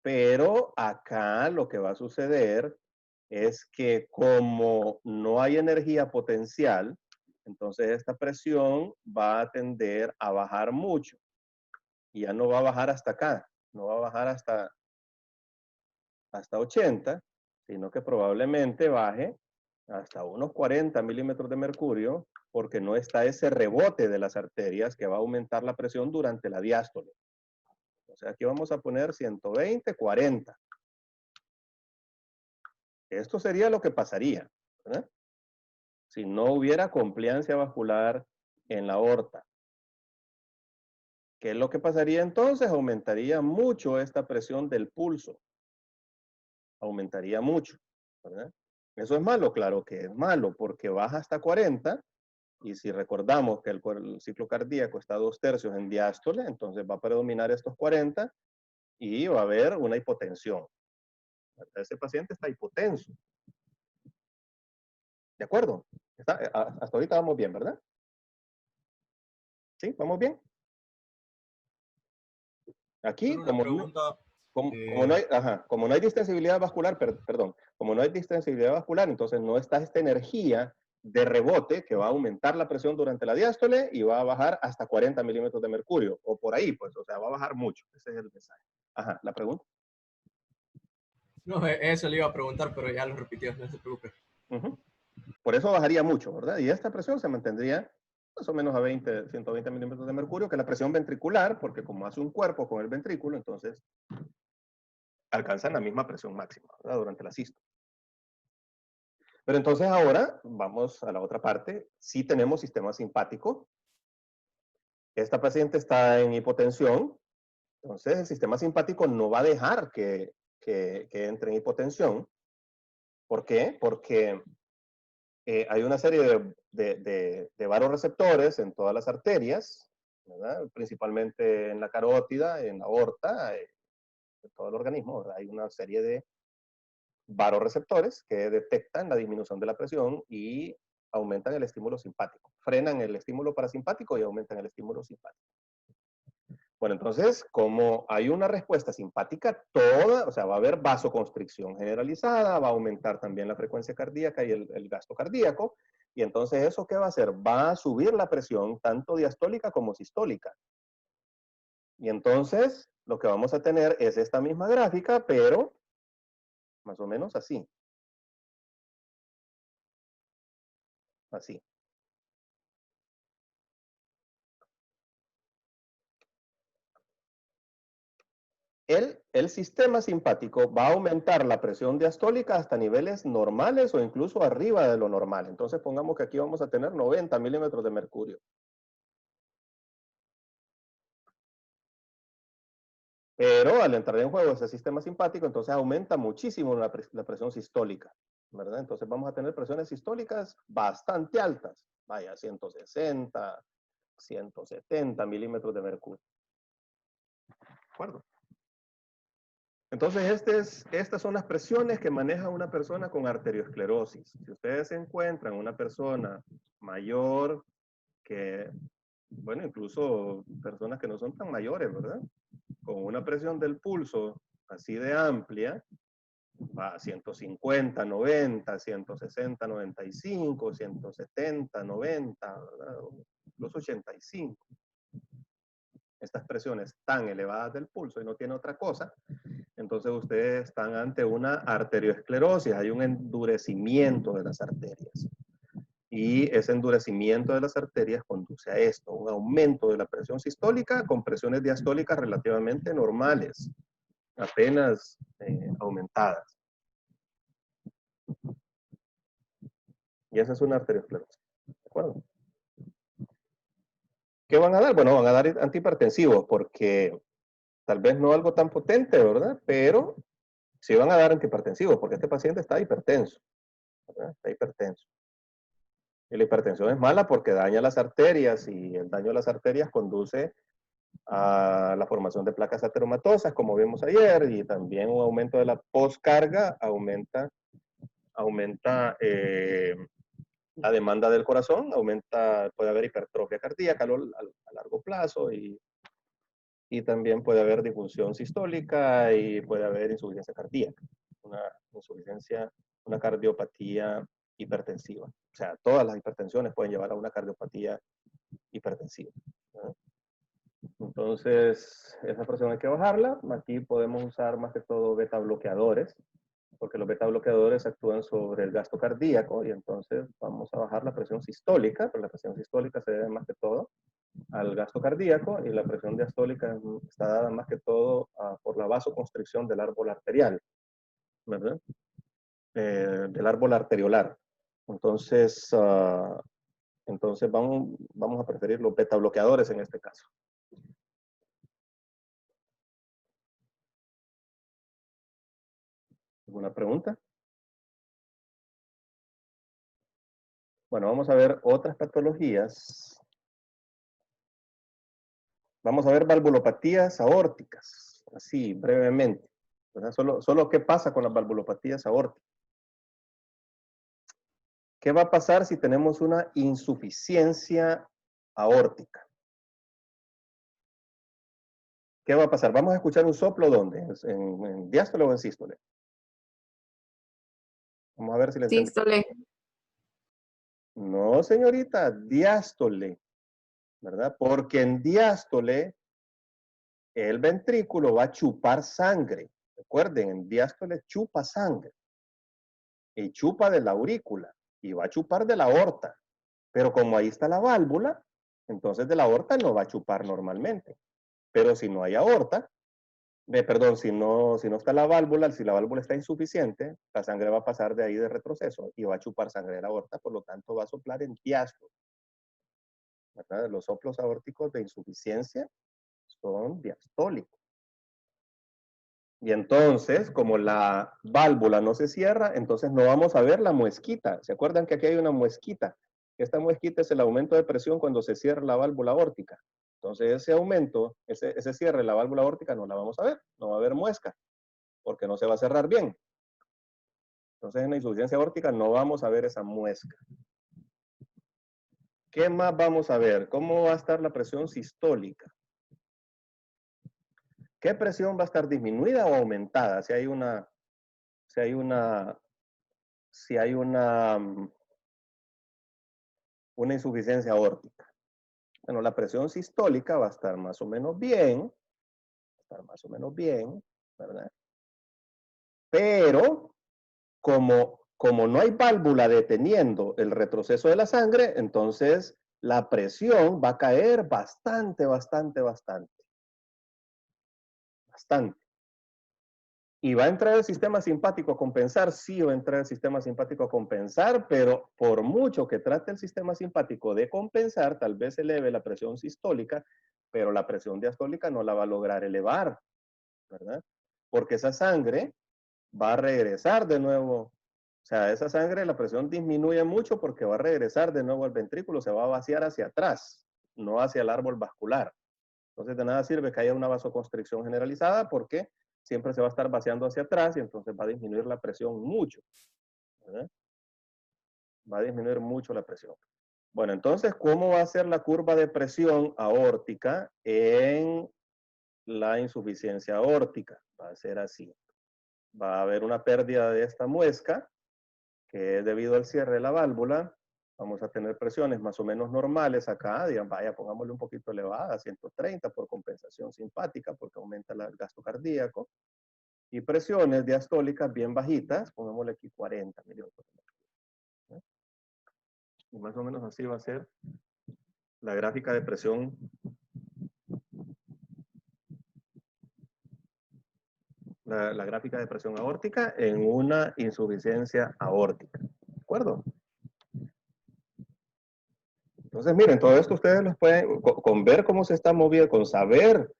pero acá lo que va a suceder es que como no hay energía potencial, entonces esta presión va a tender a bajar mucho. Y ya no va a bajar hasta acá, no va a bajar hasta 80, sino que probablemente baje hasta unos 40 milímetros de mercurio, porque no está ese rebote de las arterias que va a aumentar la presión durante la diástole. O sea, aquí vamos a poner 120, 40. Esto sería lo que pasaría, ¿verdad? Si no hubiera compliancia vascular en la aorta. ¿Qué es lo que pasaría entonces? Aumentaría mucho esta presión del pulso. Aumentaría mucho, ¿verdad? ¿Eso es malo? Claro que es malo, porque baja hasta 40, y si recordamos que el ciclo cardíaco está a 2/3 en diástole, entonces va a predominar estos 40 y va a haber una hipotensión. Ese paciente está hipotenso. ¿De acuerdo? Hasta ahorita vamos bien, ¿verdad? ¿Sí? ¿Vamos bien? Aquí, como no hay distensibilidad vascular, como no hay distensibilidad vascular, entonces no está esta energía de rebote que va a aumentar la presión durante la diástole y va a bajar hasta 40 milímetros de mercurio, o por ahí, pues, o sea, va a bajar mucho. Ese es el mensaje. Ajá, ¿la pregunta? No, eso le iba a preguntar, pero ya lo repitió, no se preocupe. Por eso bajaría mucho, ¿verdad? Y esta presión se mantendría más o menos a 120 milímetros de mercurio, que es la presión ventricular, porque como hace un cuerpo con el ventrículo, entonces alcanzan la misma presión máxima, ¿verdad? Durante la sístole. Pero entonces ahora vamos a la otra parte. Sí tenemos sistema simpático. Esta paciente está en hipotensión. Entonces el sistema simpático no va a dejar que entre en hipotensión. ¿Por qué? Porque hay una serie de varoreceptores en todas las arterias, ¿verdad? Principalmente en la carótida, en la aorta, en todo el organismo, ¿verdad? Hay una serie de varoreceptores que detectan la disminución de la presión y aumentan el estímulo simpático. Frenan el estímulo parasimpático y aumentan el estímulo simpático. Bueno, entonces, como hay una respuesta simpática, o sea, va a haber vasoconstricción generalizada, va a aumentar también la frecuencia cardíaca y el gasto cardíaco, y entonces, ¿eso qué va a hacer? Va a subir la presión tanto diastólica como sistólica. Y entonces, lo que vamos a tener es esta misma gráfica, pero más o menos así. Así. El sistema simpático va a aumentar la presión diastólica hasta niveles normales o incluso arriba de lo normal. Entonces pongamos que aquí vamos a tener 90 milímetros de mercurio. Pero al entrar en juego ese sistema simpático, entonces aumenta muchísimo la presión sistólica, ¿verdad? Entonces vamos a tener presiones sistólicas bastante altas. Vaya, 160, 170 milímetros de mercurio. ¿De acuerdo? Entonces, estas son las presiones que maneja una persona con arteriosclerosis. Si ustedes encuentran una persona mayor que, bueno, incluso personas que no son tan mayores, ¿verdad? Con una presión del pulso así de amplia, va a 150, 90, 160, 95, 170, 90, ¿verdad? Los 85. Estas presiones tan elevadas del pulso y no tiene otra cosa, entonces ustedes están ante una arteriosclerosis, hay un endurecimiento de las arterias. Y ese endurecimiento de las arterias conduce a esto, un aumento de la presión sistólica con presiones diastólicas relativamente normales, apenas aumentadas. Y esa es una arteriosclerosis. ¿De acuerdo? ¿Qué van a dar? Bueno, van a dar antihipertensivos porque tal vez no algo tan potente, ¿verdad? Pero sí van a dar antihipertensivos porque este paciente está hipertenso, ¿verdad? Está hipertenso. Y la hipertensión es mala porque daña las arterias y el daño a las arterias conduce a la formación de placas ateromatosas, como vimos ayer, y también un aumento de la postcarga aumenta la demanda del corazón, puede haber hipertrofia cardíaca a largo plazo y también puede haber disfunción sistólica y puede haber insuficiencia cardíaca, una cardiopatía hipertensiva. O sea, todas las hipertensiones pueden llevar a una cardiopatía hipertensiva, ¿no? Entonces, esa presión hay que bajarla. Aquí podemos usar más que todo beta bloqueadores, porque los beta bloqueadores actúan sobre el gasto cardíaco y entonces vamos a bajar la presión sistólica, pero la presión sistólica se debe más que todo al gasto cardíaco y la presión diastólica está dada más que todo por la vasoconstricción del árbol arterial, ¿verdad? Del árbol arteriolar. Entonces, entonces vamos a preferir los beta bloqueadores en este caso. ¿Alguna pregunta? Bueno, vamos a ver otras patologías. Vamos a ver valvulopatías aórticas, así brevemente, ¿verdad? Solo qué pasa con las valvulopatías aórticas. ¿Qué va a pasar si tenemos una insuficiencia aórtica? ¿Qué va a pasar? Vamos a escuchar un soplo, ¿dónde? ¿En diástole o en sístole? Vamos a ver si le entendemos. Sístole. No, señorita, diástole, ¿verdad? Porque en diástole el ventrículo va a chupar sangre. Recuerden, en diástole chupa sangre. Y chupa de la aurícula. Y va a chupar de la aorta. Pero como ahí está la válvula, entonces de la aorta no va a chupar normalmente. Pero si no hay aorta, perdón, si no está la válvula, si la válvula está insuficiente, la sangre va a pasar de ahí de retroceso y va a chupar sangre de la aorta, por lo tanto va a soplar en diástole, ¿verdad? Los soplos aórticos de insuficiencia son diastólicos. Y entonces, como la válvula no se cierra, entonces no vamos a ver la muesquita. ¿Se acuerdan que aquí hay una muesquita? Esta muesquita es el aumento de presión cuando se cierra la válvula aórtica. Entonces ese aumento, ese cierre de la válvula aórtica no la vamos a ver. No va a haber muesca, porque no se va a cerrar bien. Entonces en la insuficiencia aórtica no vamos a ver esa muesca. ¿Qué más vamos a ver? ¿Cómo va a estar la presión sistólica? ¿Qué presión va a estar disminuida o aumentada? Si hay una insuficiencia aórtica. Bueno, la presión sistólica va a estar más o menos bien, ¿verdad? Pero como no hay válvula deteniendo el retroceso de la sangre, entonces la presión va a caer bastante. ¿Y va a entrar el sistema simpático a compensar? Sí, va a entrar el sistema simpático a compensar, pero por mucho que trate el sistema simpático de compensar, tal vez eleve la presión sistólica, pero la presión diastólica no la va a lograr elevar, ¿verdad? Porque esa sangre va a regresar de nuevo. O sea, esa sangre, la presión disminuye mucho porque va a regresar de nuevo al ventrículo, se va a vaciar hacia atrás, no hacia el árbol vascular. Entonces, de nada sirve que haya una vasoconstricción generalizada porque siempre se va a estar vaciando hacia atrás y entonces va a disminuir la presión mucho, ¿verdad? Va a disminuir mucho la presión. Bueno, entonces, ¿cómo va a ser la curva de presión aórtica en la insuficiencia aórtica? Va a ser así. Va a haber una pérdida de esta muesca, que es debido al cierre de la válvula. Vamos a tener presiones más o menos normales acá, digamos, vaya, pongámosle un poquito elevada, 130 por compensación simpática, porque aumenta el gasto cardíaco. Y presiones diastólicas bien bajitas, pongámosle aquí 40 milímetros. Y más o menos así va a ser la gráfica de presión. La gráfica de presión aórtica en una insuficiencia aórtica. ¿De acuerdo? Entonces, miren, todo esto ustedes los pueden, con ver cómo se está moviendo, con saber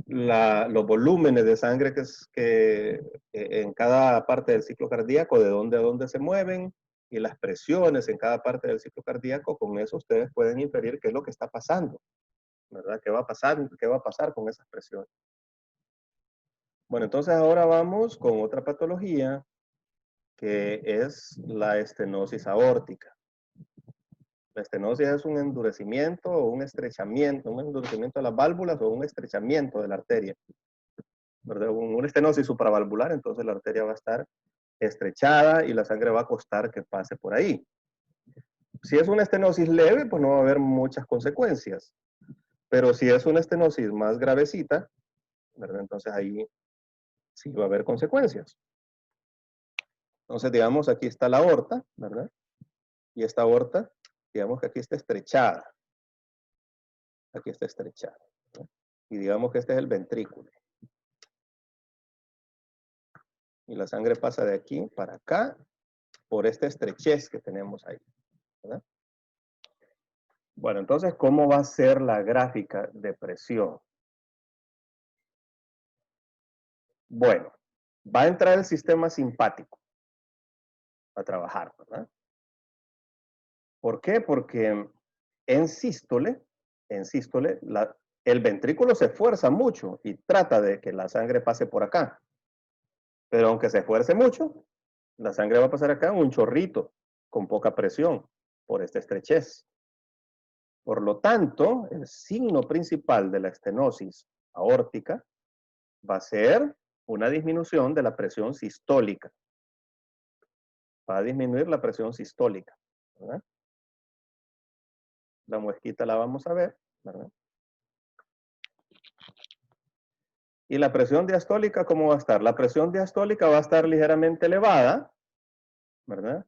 los volúmenes de sangre que en cada parte del ciclo cardíaco, de dónde a dónde se mueven, y las presiones en cada parte del ciclo cardíaco, con eso ustedes pueden inferir qué es lo que está pasando, ¿verdad? ¿Qué va a pasar con esas presiones? Bueno, entonces ahora vamos con otra patología, que es la estenosis aórtica. La estenosis es un endurecimiento o un estrechamiento, un endurecimiento de las válvulas o un estrechamiento de la arteria, ¿verdad? Una estenosis supravalvular, entonces la arteria va a estar estrechada y la sangre va a costar que pase por ahí. Si es una estenosis leve, pues no va a haber muchas consecuencias. Pero si es una estenosis más gravecita, ¿verdad? Entonces ahí sí va a haber consecuencias. Entonces, digamos, aquí está la aorta, ¿verdad? Y esta aorta, digamos que aquí está estrechada. Aquí está estrechada, ¿verdad? Y digamos que este es el ventrículo. Y la sangre pasa de aquí para acá por esta estrechez que tenemos ahí, ¿verdad? Bueno, entonces, ¿cómo va a ser la gráfica de presión? Bueno, va a entrar el sistema simpático a trabajar, ¿verdad? ¿Por qué? Porque en sístole, el ventrículo se esfuerza mucho y trata de que la sangre pase por acá. Pero aunque se esfuerce mucho, la sangre va a pasar acá en un chorrito con poca presión por esta estrechez. Por lo tanto, el signo principal de la estenosis aórtica va a ser una disminución de la presión sistólica. Va a disminuir la presión sistólica, ¿verdad? La muesquita la vamos a ver, ¿verdad? ¿Y la presión diastólica cómo va a estar? La presión diastólica va a estar ligeramente elevada, ¿verdad?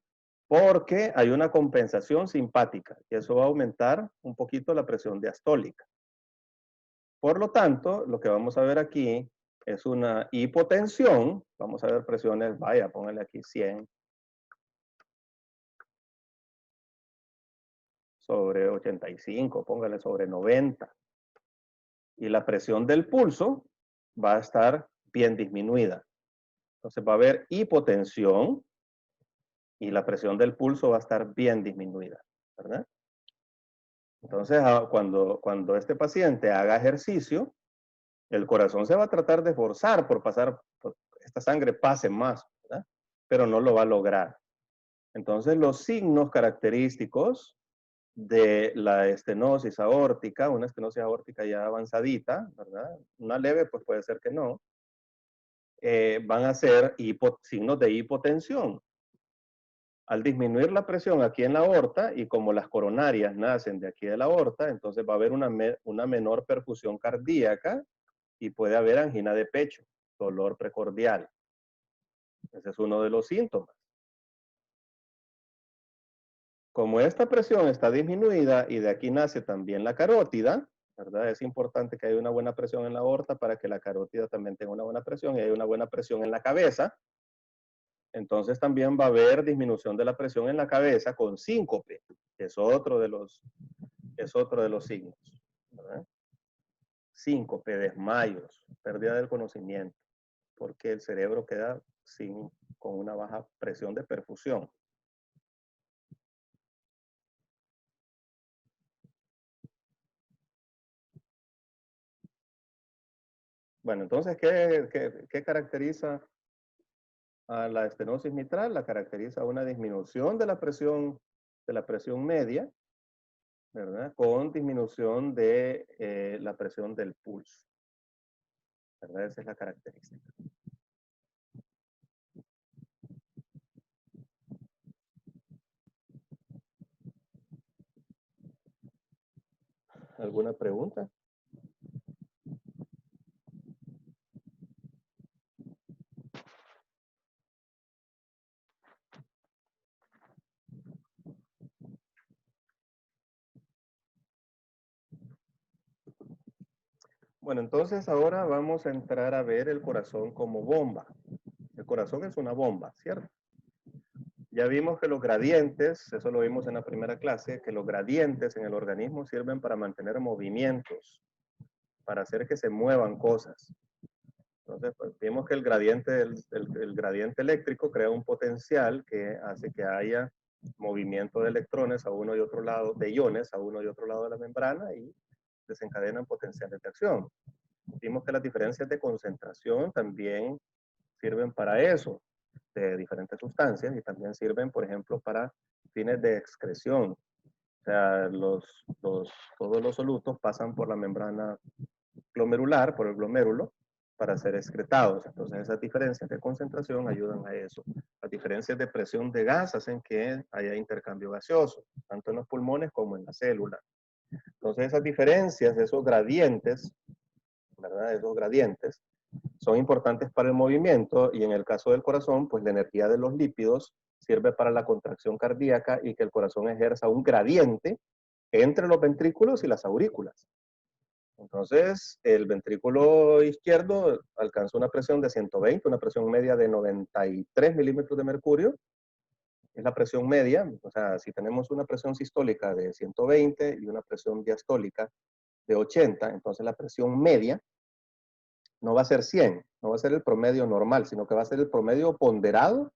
Porque hay una compensación simpática y eso va a aumentar un poquito la presión diastólica. Por lo tanto, lo que vamos a ver aquí es una hipotensión. Vamos a ver presiones, vaya, póngale aquí 100 sobre 85, póngale sobre 90. Y la presión del pulso va a estar bien disminuida. Entonces va a haber hipotensión y la presión del pulso va a estar bien disminuida, ¿verdad? Entonces, cuando este paciente haga ejercicio, el corazón se va a tratar de forzar por esta sangre pase más, ¿verdad? Pero no lo va a lograr. Entonces, los signos característicos de la estenosis aórtica, una estenosis aórtica ya avanzadita, ¿verdad? Una leve, pues puede ser que no, van a ser signos de hipotensión. Al disminuir la presión aquí en la aorta, y como las coronarias nacen de aquí de la aorta, entonces va a haber una menor perfusión cardíaca y puede haber angina de pecho, dolor precordial. Ese es uno de los síntomas. Como esta presión está disminuida y de aquí nace también la carótida, ¿verdad? Es importante que haya una buena presión en la aorta para que la carótida también tenga una buena presión y haya una buena presión en la cabeza. Entonces también va a haber disminución de la presión en la cabeza con síncope, que es otro de los signos, ¿verdad? Síncope, desmayos, pérdida del conocimiento, porque el cerebro queda con una baja presión de perfusión. Bueno, entonces, ¿qué caracteriza a la estenosis mitral? La caracteriza una disminución de la presión media, ¿verdad? Con disminución de la presión del pulso, ¿verdad? Esa es la característica. ¿Alguna pregunta? Bueno, entonces ahora vamos a entrar a ver el corazón como bomba. El corazón es una bomba, ¿cierto? Ya vimos que los gradientes, eso lo vimos en la primera clase, que los gradientes en el organismo sirven para mantener movimientos, para hacer que se muevan cosas. Entonces, pues, vimos que el gradiente eléctrico crea un potencial que hace que haya movimiento de electrones a uno y otro lado, de iones a uno y otro lado de la membrana y desencadenan potenciales de acción. Vimos que las diferencias de concentración también sirven para eso, de diferentes sustancias, y también sirven, por ejemplo, para fines de excreción. O sea, todos los solutos pasan por la membrana glomerular, por el glomérulo, para ser excretados. Entonces esas diferencias de concentración ayudan a eso. Las diferencias de presión de gas hacen que haya intercambio gaseoso, tanto en los pulmones como en la célula. Entonces esas diferencias, esos gradientes, ¿verdad? Esos gradientes son importantes para el movimiento y en el caso del corazón, pues la energía de los lípidos sirve para la contracción cardíaca y que el corazón ejerza un gradiente entre los ventrículos y las aurículas. Entonces, el ventrículo izquierdo alcanza una presión de 120, una presión media de 93 milímetros de mercurio. Es la presión media, o sea, si tenemos una presión sistólica de 120 y una presión diastólica de 80, entonces la presión media no va a ser 100, no va a ser el promedio normal, sino que va a ser el promedio ponderado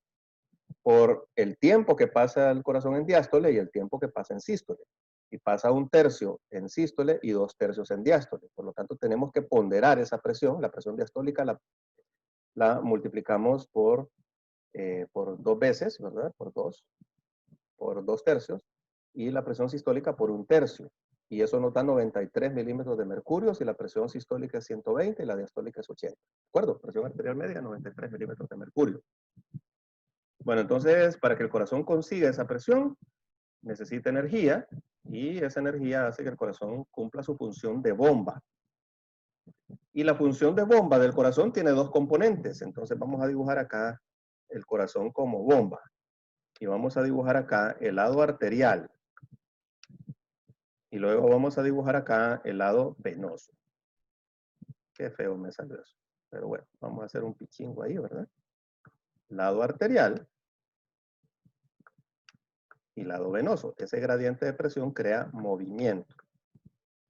por el tiempo que pasa el corazón en diástole y el tiempo que pasa en sístole. Y pasa 1/3 en sístole y 2/3 en diástole. Por lo tanto, tenemos que ponderar esa presión. La presión diastólica la multiplicamos por 2 veces, ¿verdad? Por 2/3. Y la presión sistólica por 1/3. Y eso nos da 93 milímetros de mercurio si la presión sistólica es 120 y la diastólica es 80. ¿De acuerdo? Presión arterial media, 93 milímetros de mercurio. Bueno, entonces, para que el corazón consiga esa presión, necesita energía y esa energía hace que el corazón cumpla su función de bomba. Y la función de bomba del corazón tiene 2 componentes. Entonces vamos a dibujar acá el corazón como bomba. Y vamos a dibujar acá el lado arterial. Y luego vamos a dibujar acá el lado venoso. Qué feo me salió eso. Pero bueno, vamos a hacer un pichingo ahí, ¿verdad? Lado arterial y lado venoso. Ese gradiente de presión crea movimiento.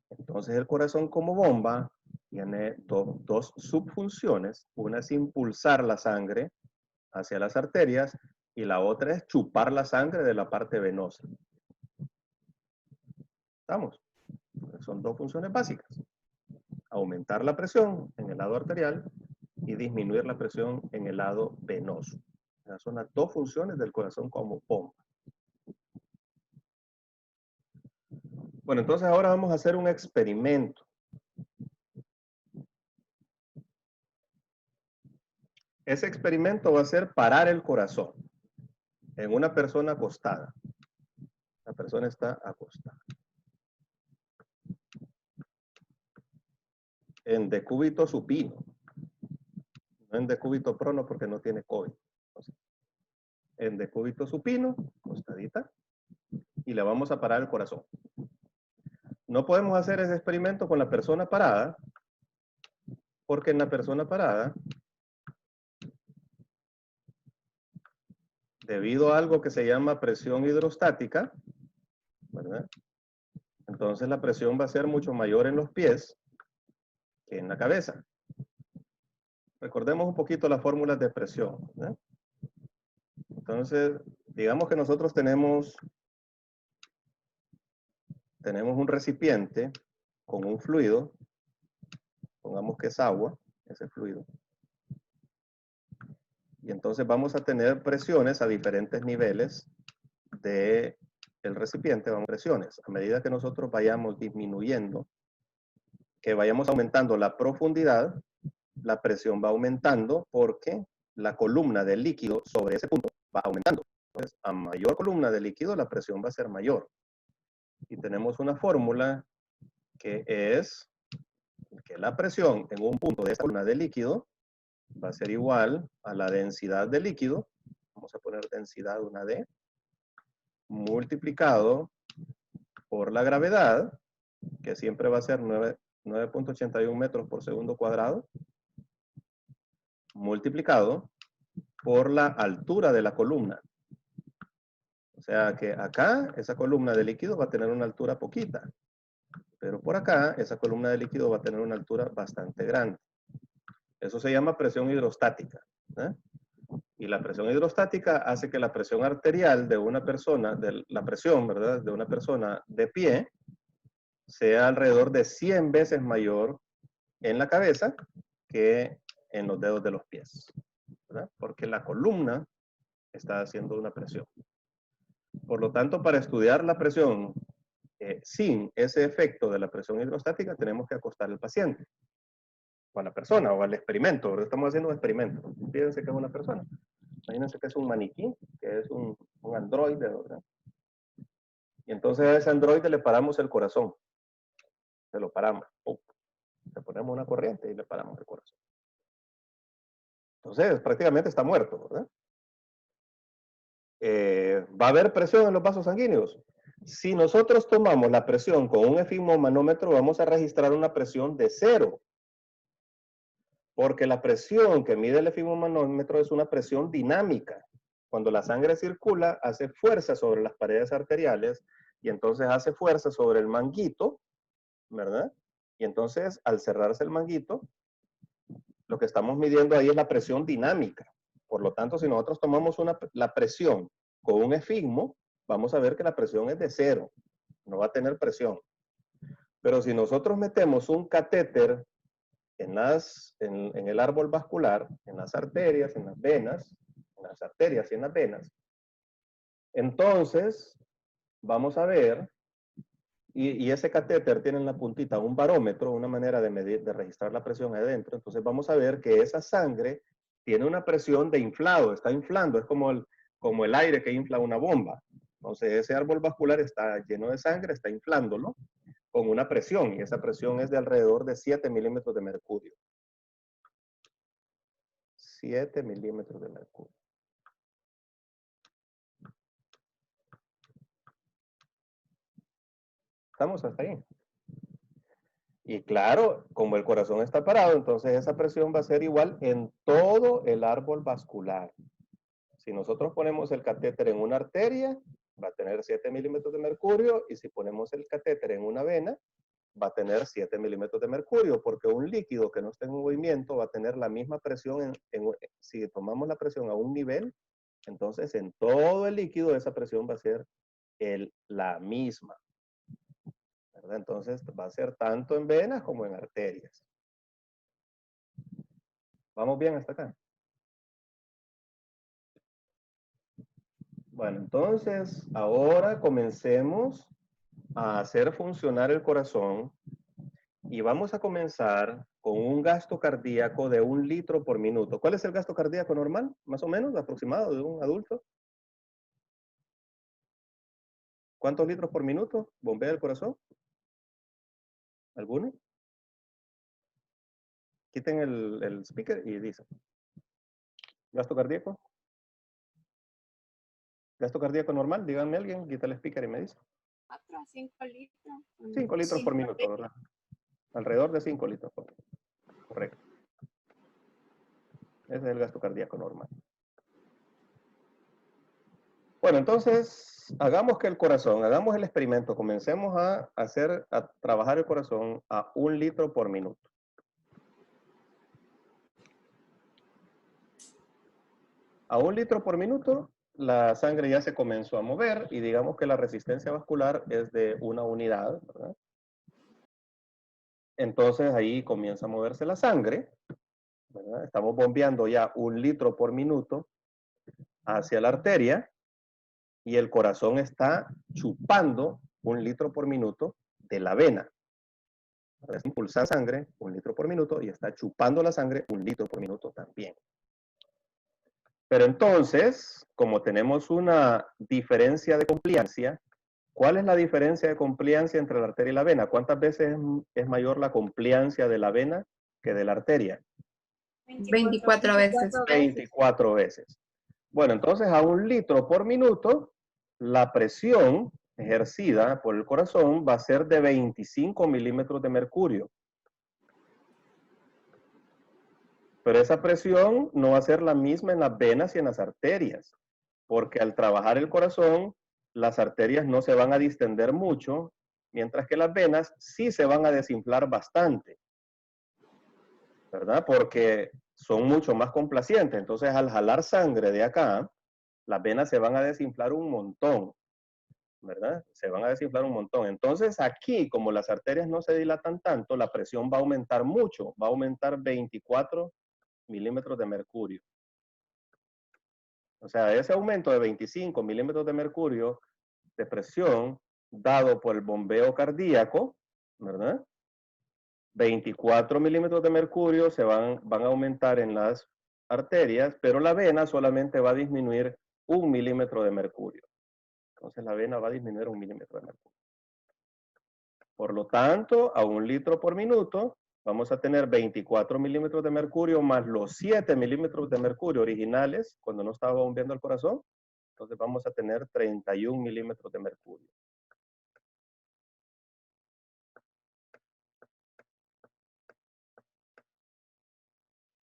Entonces el corazón como bomba tiene dos subfunciones. Una es impulsar la sangre hacia las arterias y la otra es chupar la sangre de la parte venosa. ¿Estamos? Son 2 funciones básicas. Aumentar la presión en el lado arterial y disminuir la presión en el lado venoso. Esas son las 2 funciones del corazón como bomba. Bueno, entonces ahora vamos a hacer un experimento. Ese experimento va a ser parar el corazón en una persona acostada. La persona está acostada. En decúbito supino. No en decúbito prono porque no tiene COVID. En decúbito supino, acostadita, y le vamos a parar el corazón. No podemos hacer ese experimento con la persona parada, porque en la persona parada, debido a algo que se llama presión hidrostática, ¿verdad? Entonces la presión va a ser mucho mayor en los pies que en la cabeza. Recordemos un poquito las fórmulas de presión, ¿verdad? Entonces, digamos que nosotros tenemos un recipiente con un fluido, pongamos que es agua, ese fluido. Y entonces vamos a tener presiones a diferentes niveles del recipiente, vamos a presiones. A medida que nosotros vayamos disminuyendo, que vayamos aumentando la profundidad, la presión va aumentando porque la columna del líquido sobre ese punto va aumentando. Entonces, a mayor columna de líquido, la presión va a ser mayor. Y tenemos una fórmula que es que la presión en un punto de esta columna de líquido va a ser igual a la densidad del líquido. Vamos a poner densidad, una D, multiplicado por la gravedad, que siempre va a ser 9.81 metros por segundo cuadrado, multiplicado por la altura de la columna. O sea que acá, esa columna de líquido va a tener una altura poquita. Pero por acá, esa columna de líquido va a tener una altura bastante grande. Eso se llama presión hidrostática, ¿eh? Y la presión hidrostática hace que la presión arterial de una persona, la presión, ¿verdad?, de una persona de pie, sea alrededor de 100 veces mayor en la cabeza que en los dedos de los pies, ¿verdad? Porque la columna está haciendo una presión. Por lo tanto, para estudiar la presión sin ese efecto de la presión hidrostática, tenemos que acostar al paciente. o a la persona, o al experimento. Ahora estamos haciendo un experimento. Fíjense que es una persona. Imagínense que es un maniquí, que es un androide, ¿verdad? Y entonces a ese androide le paramos el corazón. Se lo paramos. ¡Pum! Le ponemos una corriente y le paramos el corazón. Entonces prácticamente está muerto, ¿verdad? ¿Va a haber presión en los vasos sanguíneos? Si nosotros tomamos la presión con un efigmomanómetro, vamos a registrar una presión de 0. Porque la presión que mide el efigmomanómetro es una presión dinámica. Cuando la sangre circula, hace fuerza sobre las paredes arteriales y entonces hace fuerza sobre el manguito, ¿verdad? Y entonces, al cerrarse el manguito, lo que estamos midiendo ahí es la presión dinámica. Por lo tanto, si nosotros tomamos la presión con un efigmo, vamos a ver que la presión es de 0. No va a tener presión. Pero si nosotros metemos un catéter en el árbol vascular, en las arterias, en las venas, en las arterias y en las venas, entonces vamos a ver, y ese catéter tiene en la puntita un barómetro, una manera de medir, de registrar la presión adentro. Entonces vamos a ver que esa sangre tiene una presión de inflado, está inflando, es como el aire que infla una bomba. Entonces ese árbol vascular está lleno de sangre, está inflándolo con una presión, y esa presión es de alrededor de 7 milímetros de mercurio. 7 milímetros de mercurio. ¿Estamos hasta ahí? Y claro, como el corazón está parado, entonces esa presión va a ser igual en todo el árbol vascular. Si nosotros ponemos el catéter en una arteria, va a tener 7 milímetros de mercurio, y si ponemos el catéter en una vena, va a tener 7 milímetros de mercurio, porque un líquido que no esté en movimiento va a tener la misma presión. Si tomamos la presión a un nivel, entonces en todo el líquido esa presión va a ser la misma, ¿verdad? Entonces va a ser tanto en venas como en arterias. ¿Vamos bien hasta acá? Bueno, entonces ahora comencemos a hacer funcionar el corazón y vamos a comenzar con un gasto cardíaco de 1 litro por minuto. ¿Cuál es el gasto cardíaco normal? Más o menos, aproximado de un adulto. ¿Cuántos litros por minuto bombea el corazón? ¿Alguno? Quiten el speaker y dicen. ¿Gasto cardíaco? ¿Gasto cardíaco normal? Díganme alguien, quita el speaker y me dice. 4 a 5 litros. 5 litros por minuto, ¿verdad? Alrededor de 5 litros por minuto. Correcto. Ese es el gasto cardíaco normal. Bueno, entonces, hagamos el experimento, comencemos a trabajar el corazón a 1 litro por minuto. A 1 litro por minuto, la sangre ya se comenzó a mover y digamos que la resistencia vascular es de 1 unidad, ¿verdad? Entonces ahí comienza a moverse la sangre, ¿verdad? Estamos bombeando ya 1 litro por minuto hacia la arteria y el corazón está chupando 1 litro por minuto de la vena. Está impulsando sangre 1 litro por minuto y está chupando la sangre 1 litro por minuto también. Pero entonces, como tenemos una diferencia de compliancia, ¿cuál es la diferencia de compliancia entre la arteria y la vena? ¿Cuántas veces es mayor la compliancia de la vena que de la arteria? 24 veces. 24 veces. Bueno, entonces a 1 litro por minuto, la presión ejercida por el corazón va a ser de 25 milímetros de mercurio. Pero esa presión no va a ser la misma en las venas y en las arterias, porque al trabajar el corazón, las arterias no se van a distender mucho, mientras que las venas sí se van a desinflar bastante, ¿verdad? Porque son mucho más complacientes. Entonces, al jalar sangre de acá, las venas se van a desinflar un montón, ¿verdad? Se van a desinflar un montón. Entonces, aquí, como las arterias no se dilatan tanto, la presión va a aumentar mucho, va a aumentar 24 milímetros de mercurio. O sea, ese aumento de 25 milímetros de mercurio de presión dado por el bombeo cardíaco, ¿verdad? 24 milímetros de mercurio se van a aumentar en las arterias, pero la vena solamente va a disminuir 1 milímetro de mercurio. Entonces la vena va a disminuir 1 milímetro de mercurio. Por lo tanto, a 1 litro por minuto, vamos a tener 24 milímetros de mercurio más los 7 milímetros de mercurio originales, cuando no estaba bombeando el corazón. Entonces vamos a tener 31 milímetros de mercurio.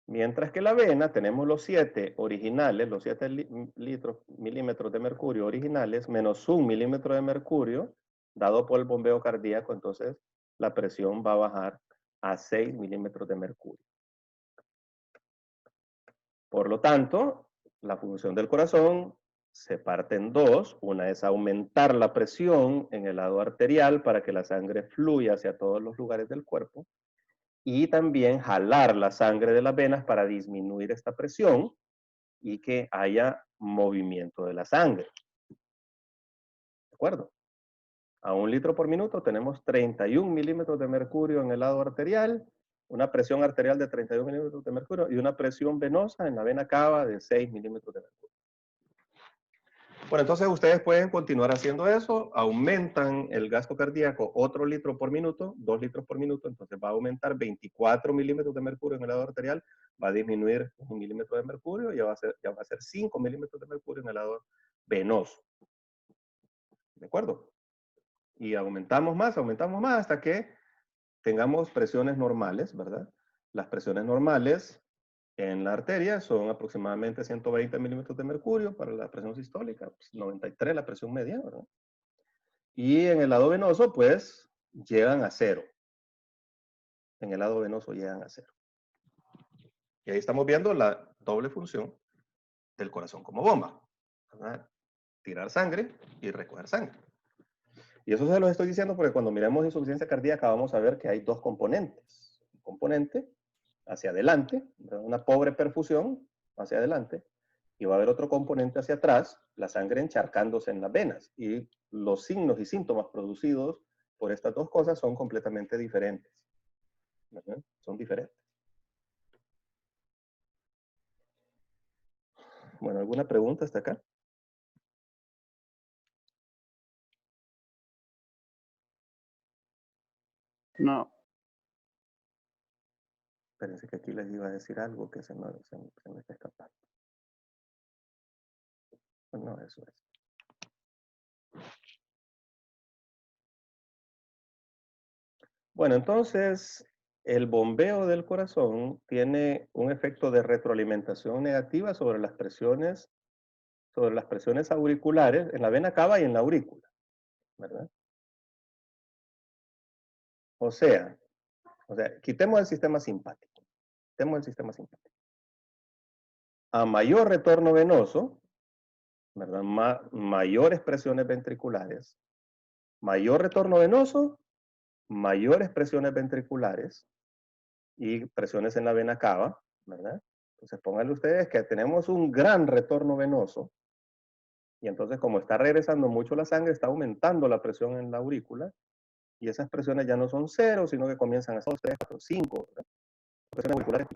Mientras que la vena tenemos los 7 originales, los 7 milímetros de mercurio originales, menos 1 milímetro de mercurio, dado por el bombeo cardíaco, entonces la presión va a bajar a 6 milímetros de mercurio. Por lo tanto, la función del corazón se parte en dos. Una es aumentar la presión en el lado arterial para que la sangre fluya hacia todos los lugares del cuerpo. Y también jalar la sangre de las venas para disminuir esta presión y que haya movimiento de la sangre. ¿De acuerdo? A 1 litro por minuto tenemos 31 milímetros de mercurio en el lado arterial, una presión arterial de 31 milímetros de mercurio y una presión venosa en la vena cava de 6 milímetros de mercurio. Bueno, entonces ustedes pueden continuar haciendo eso, aumentan el gasto cardíaco otro litro por minuto, 2 litros por minuto, entonces va a aumentar 24 milímetros de mercurio en el lado arterial, va a disminuir 1 milímetro de mercurio y ya va a ser 5 milímetros de mercurio en el lado venoso. ¿De acuerdo? Y aumentamos más hasta que tengamos presiones normales, ¿verdad? Las presiones normales en la arteria son aproximadamente 120 milímetros de mercurio para la presión sistólica, pues 93 la presión media, ¿verdad? Y en el lado venoso, pues, llegan a 0. En el lado venoso llegan a 0. Y ahí estamos viendo la doble función del corazón como bomba, ¿verdad? Tirar sangre y recoger sangre. Y eso se lo estoy diciendo porque cuando miremos insuficiencia cardíaca vamos a ver que hay dos componentes. Un componente hacia adelante, una pobre perfusión hacia adelante, y va a haber otro componente hacia atrás, la sangre encharcándose en las venas. Y los signos y síntomas producidos por estas dos cosas son completamente diferentes. ¿Verdad? Son diferentes. Bueno, ¿alguna pregunta hasta acá? No. Espérense que aquí les iba a decir algo que se me está escapando. No, eso es. Bueno, entonces, el bombeo del corazón tiene un efecto de retroalimentación negativa sobre las presiones auriculares en la vena cava y en la aurícula, ¿verdad? O sea, quitemos el sistema simpático. Quitemos el sistema simpático. A mayor retorno venoso, ¿verdad? Mayores presiones ventriculares. Mayor retorno venoso, mayores presiones ventriculares y presiones en la vena cava, ¿verdad? Entonces pónganle ustedes que tenemos un gran retorno venoso y entonces como está regresando mucho la sangre, está aumentando la presión en la aurícula y esas presiones ya no son 0, sino que comienzan a ser 2, 3, 4, 5, ¿verdad? Presiones auriculares.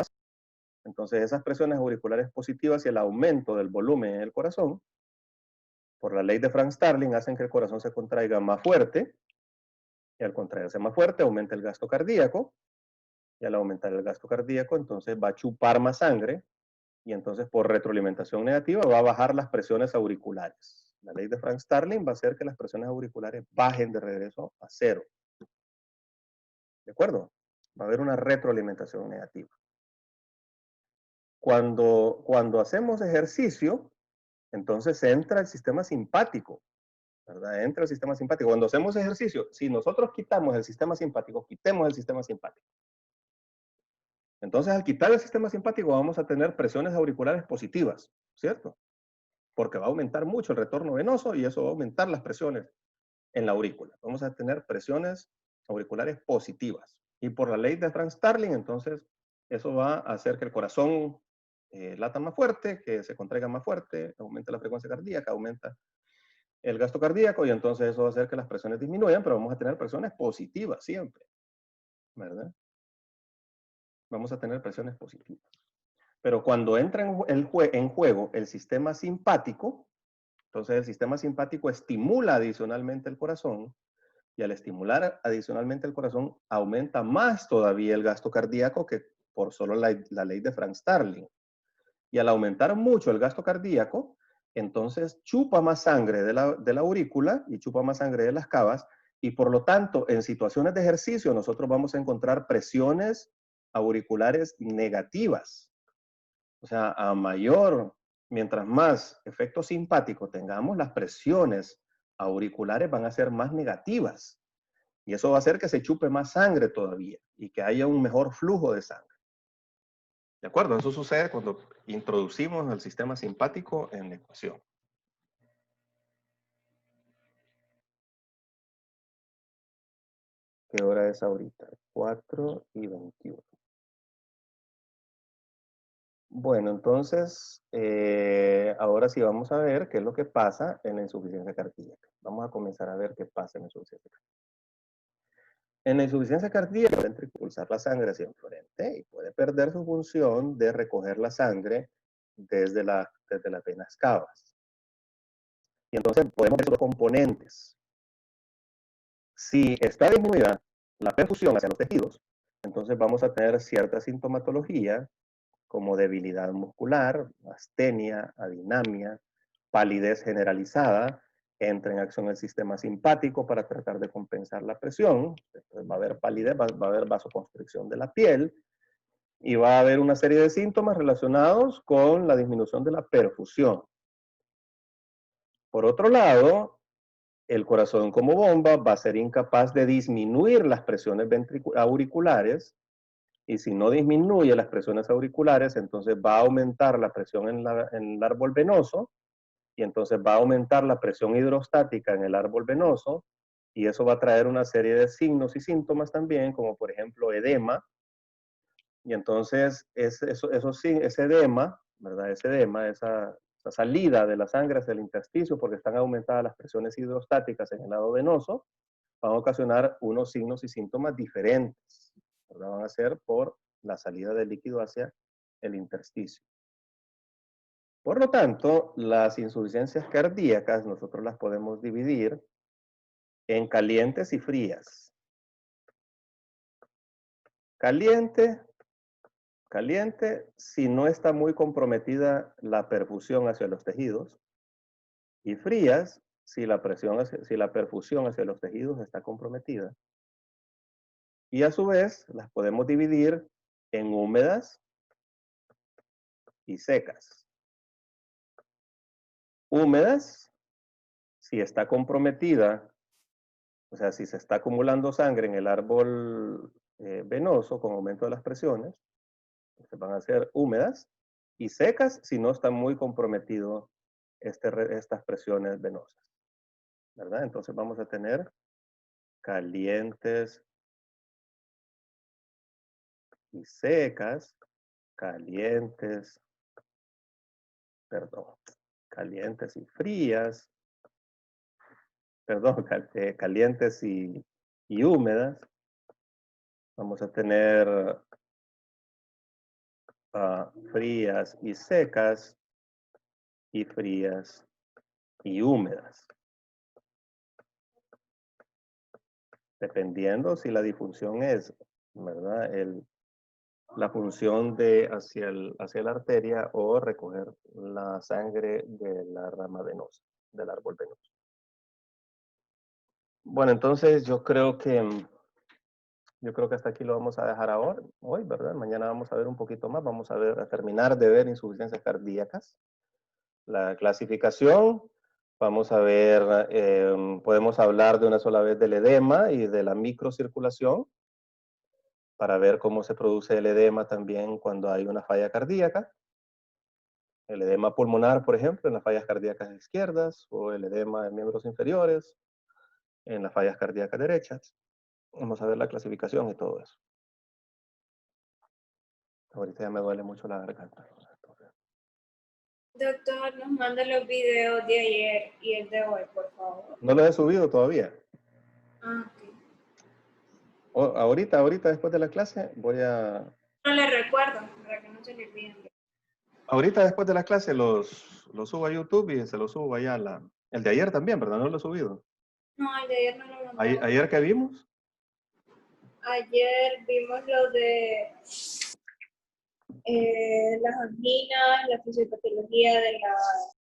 Entonces esas presiones auriculares positivas y el aumento del volumen en el corazón, por la ley de Frank-Starling, hacen que el corazón se contraiga más fuerte y al contraerse más fuerte aumenta el gasto cardíaco. Y al aumentar el gasto cardíaco, entonces va a chupar más sangre y entonces por retroalimentación negativa va a bajar las presiones auriculares. La ley de Frank-Starling va a hacer que las presiones auriculares bajen de regreso a 0. ¿De acuerdo? Va a haber una retroalimentación negativa. Cuando hacemos ejercicio, entonces entra el sistema simpático, ¿verdad? Entra el sistema simpático. Cuando hacemos ejercicio, si nosotros quitamos el sistema simpático, quitemos el sistema simpático. Entonces, al quitar el sistema simpático, vamos a tener presiones auriculares positivas, ¿cierto? Porque va a aumentar mucho el retorno venoso y eso va a aumentar las presiones en la aurícula. Vamos a tener presiones auriculares positivas. Y por la ley de Frank-Starling, entonces, eso va a hacer que el corazón lata más fuerte, que se contraiga más fuerte, aumenta la frecuencia cardíaca, aumenta el gasto cardíaco y entonces eso va a hacer que las presiones disminuyan, pero vamos a tener presiones positivas siempre, ¿verdad? vamos a tener presiones positivas. Pero cuando entra en juego el sistema simpático, entonces el sistema simpático estimula adicionalmente el corazón, y al estimular adicionalmente el corazón, aumenta más todavía el gasto cardíaco que por solo la ley de Frank-Starling. Y al aumentar mucho el gasto cardíaco, entonces chupa más sangre de la aurícula y chupa más sangre de las cavas, y por lo tanto, en situaciones de ejercicio, nosotros vamos a encontrar presiones auriculares negativas. O sea, mientras más efecto simpático tengamos, las presiones auriculares van a ser más negativas. Y eso va a hacer que se chupe más sangre todavía y que haya un mejor flujo de sangre. ¿De acuerdo? Eso sucede cuando introducimos el sistema simpático en la ecuación. ¿Qué hora es ahorita? 4:21. Bueno, entonces, ahora sí vamos a ver qué es lo que pasa en la insuficiencia cardíaca. Vamos a comenzar a ver qué pasa en la insuficiencia cardíaca. En la insuficiencia cardíaca puede expulsar la sangre hacia enfrente y puede perder su función de recoger la sangre desde las venas cavas. Y entonces podemos ver los componentes. Si está disminuida la perfusión hacia los tejidos, entonces vamos a tener cierta sintomatología como debilidad muscular, astenia, adinamia, palidez generalizada, entra en acción el sistema simpático para tratar de compensar la presión. Entonces va a haber palidez, va a haber vasoconstricción de la piel y va a haber una serie de síntomas relacionados con la disminución de la perfusión. Por otro lado, el corazón como bomba va a ser incapaz de disminuir las presiones auriculares, y si no disminuye las presiones auriculares, entonces va a aumentar la presión en el árbol venoso, y entonces va a aumentar la presión hidrostática en el árbol venoso, y eso va a traer una serie de signos y síntomas también, como por ejemplo edema. Y entonces ese edema, ¿verdad? Ese edema, esa salida de la sangre hacia el intersticio, porque están aumentadas las presiones hidrostáticas en el lado venoso, van a ocasionar unos signos y síntomas diferentes, ¿verdad? Van a ser por la salida del líquido hacia el intersticio. Por lo tanto, las insuficiencias cardíacas nosotros las podemos dividir en calientes y frías. Caliente si no está muy comprometida la perfusión hacia los tejidos, y frías si la perfusión hacia los tejidos está comprometida. Y a su vez las podemos dividir en húmedas y secas. Húmedas, si está comprometida, o sea, si se está acumulando sangre en el árbol venoso con aumento de las presiones, se van a hacer húmedas, y secas si no está muy comprometido estas presiones venosas, ¿verdad? Entonces vamos a tener calientes y secas, calientes y frías, calientes y húmedas. Vamos a tener frías y secas, y frías y húmedas. Dependiendo si la disfunción es, ¿verdad? La función de hacia la arteria o recoger la sangre de la rama venosa, del árbol venoso. Bueno, entonces yo creo que hasta aquí lo vamos a dejar hoy, ¿verdad? Mañana vamos a ver un poquito más, vamos a terminar de ver insuficiencias cardíacas. La clasificación, vamos a ver, podemos hablar de una sola vez del edema y de la microcirculación, para ver cómo se produce el edema también cuando hay una falla cardíaca. El edema pulmonar, por ejemplo, en las fallas cardíacas izquierdas, o el edema de miembros inferiores en las fallas cardíacas derechas. Vamos a ver la clasificación y todo eso. Ahorita ya me duele mucho la garganta. Doctor, nos manda los videos de ayer y el de hoy, por favor. No los he subido todavía. Ah, ok. Ahorita después de la clase voy a No le recuerdo, para que no se le olviden. Ahorita después de la clase los subo a YouTube y se los subo allá a el de ayer también, ¿verdad? No lo he subido. No, el de ayer no lo mandamos. ¿Ayer qué vimos? Ayer vimos lo de las anginas, la fisiopatología de la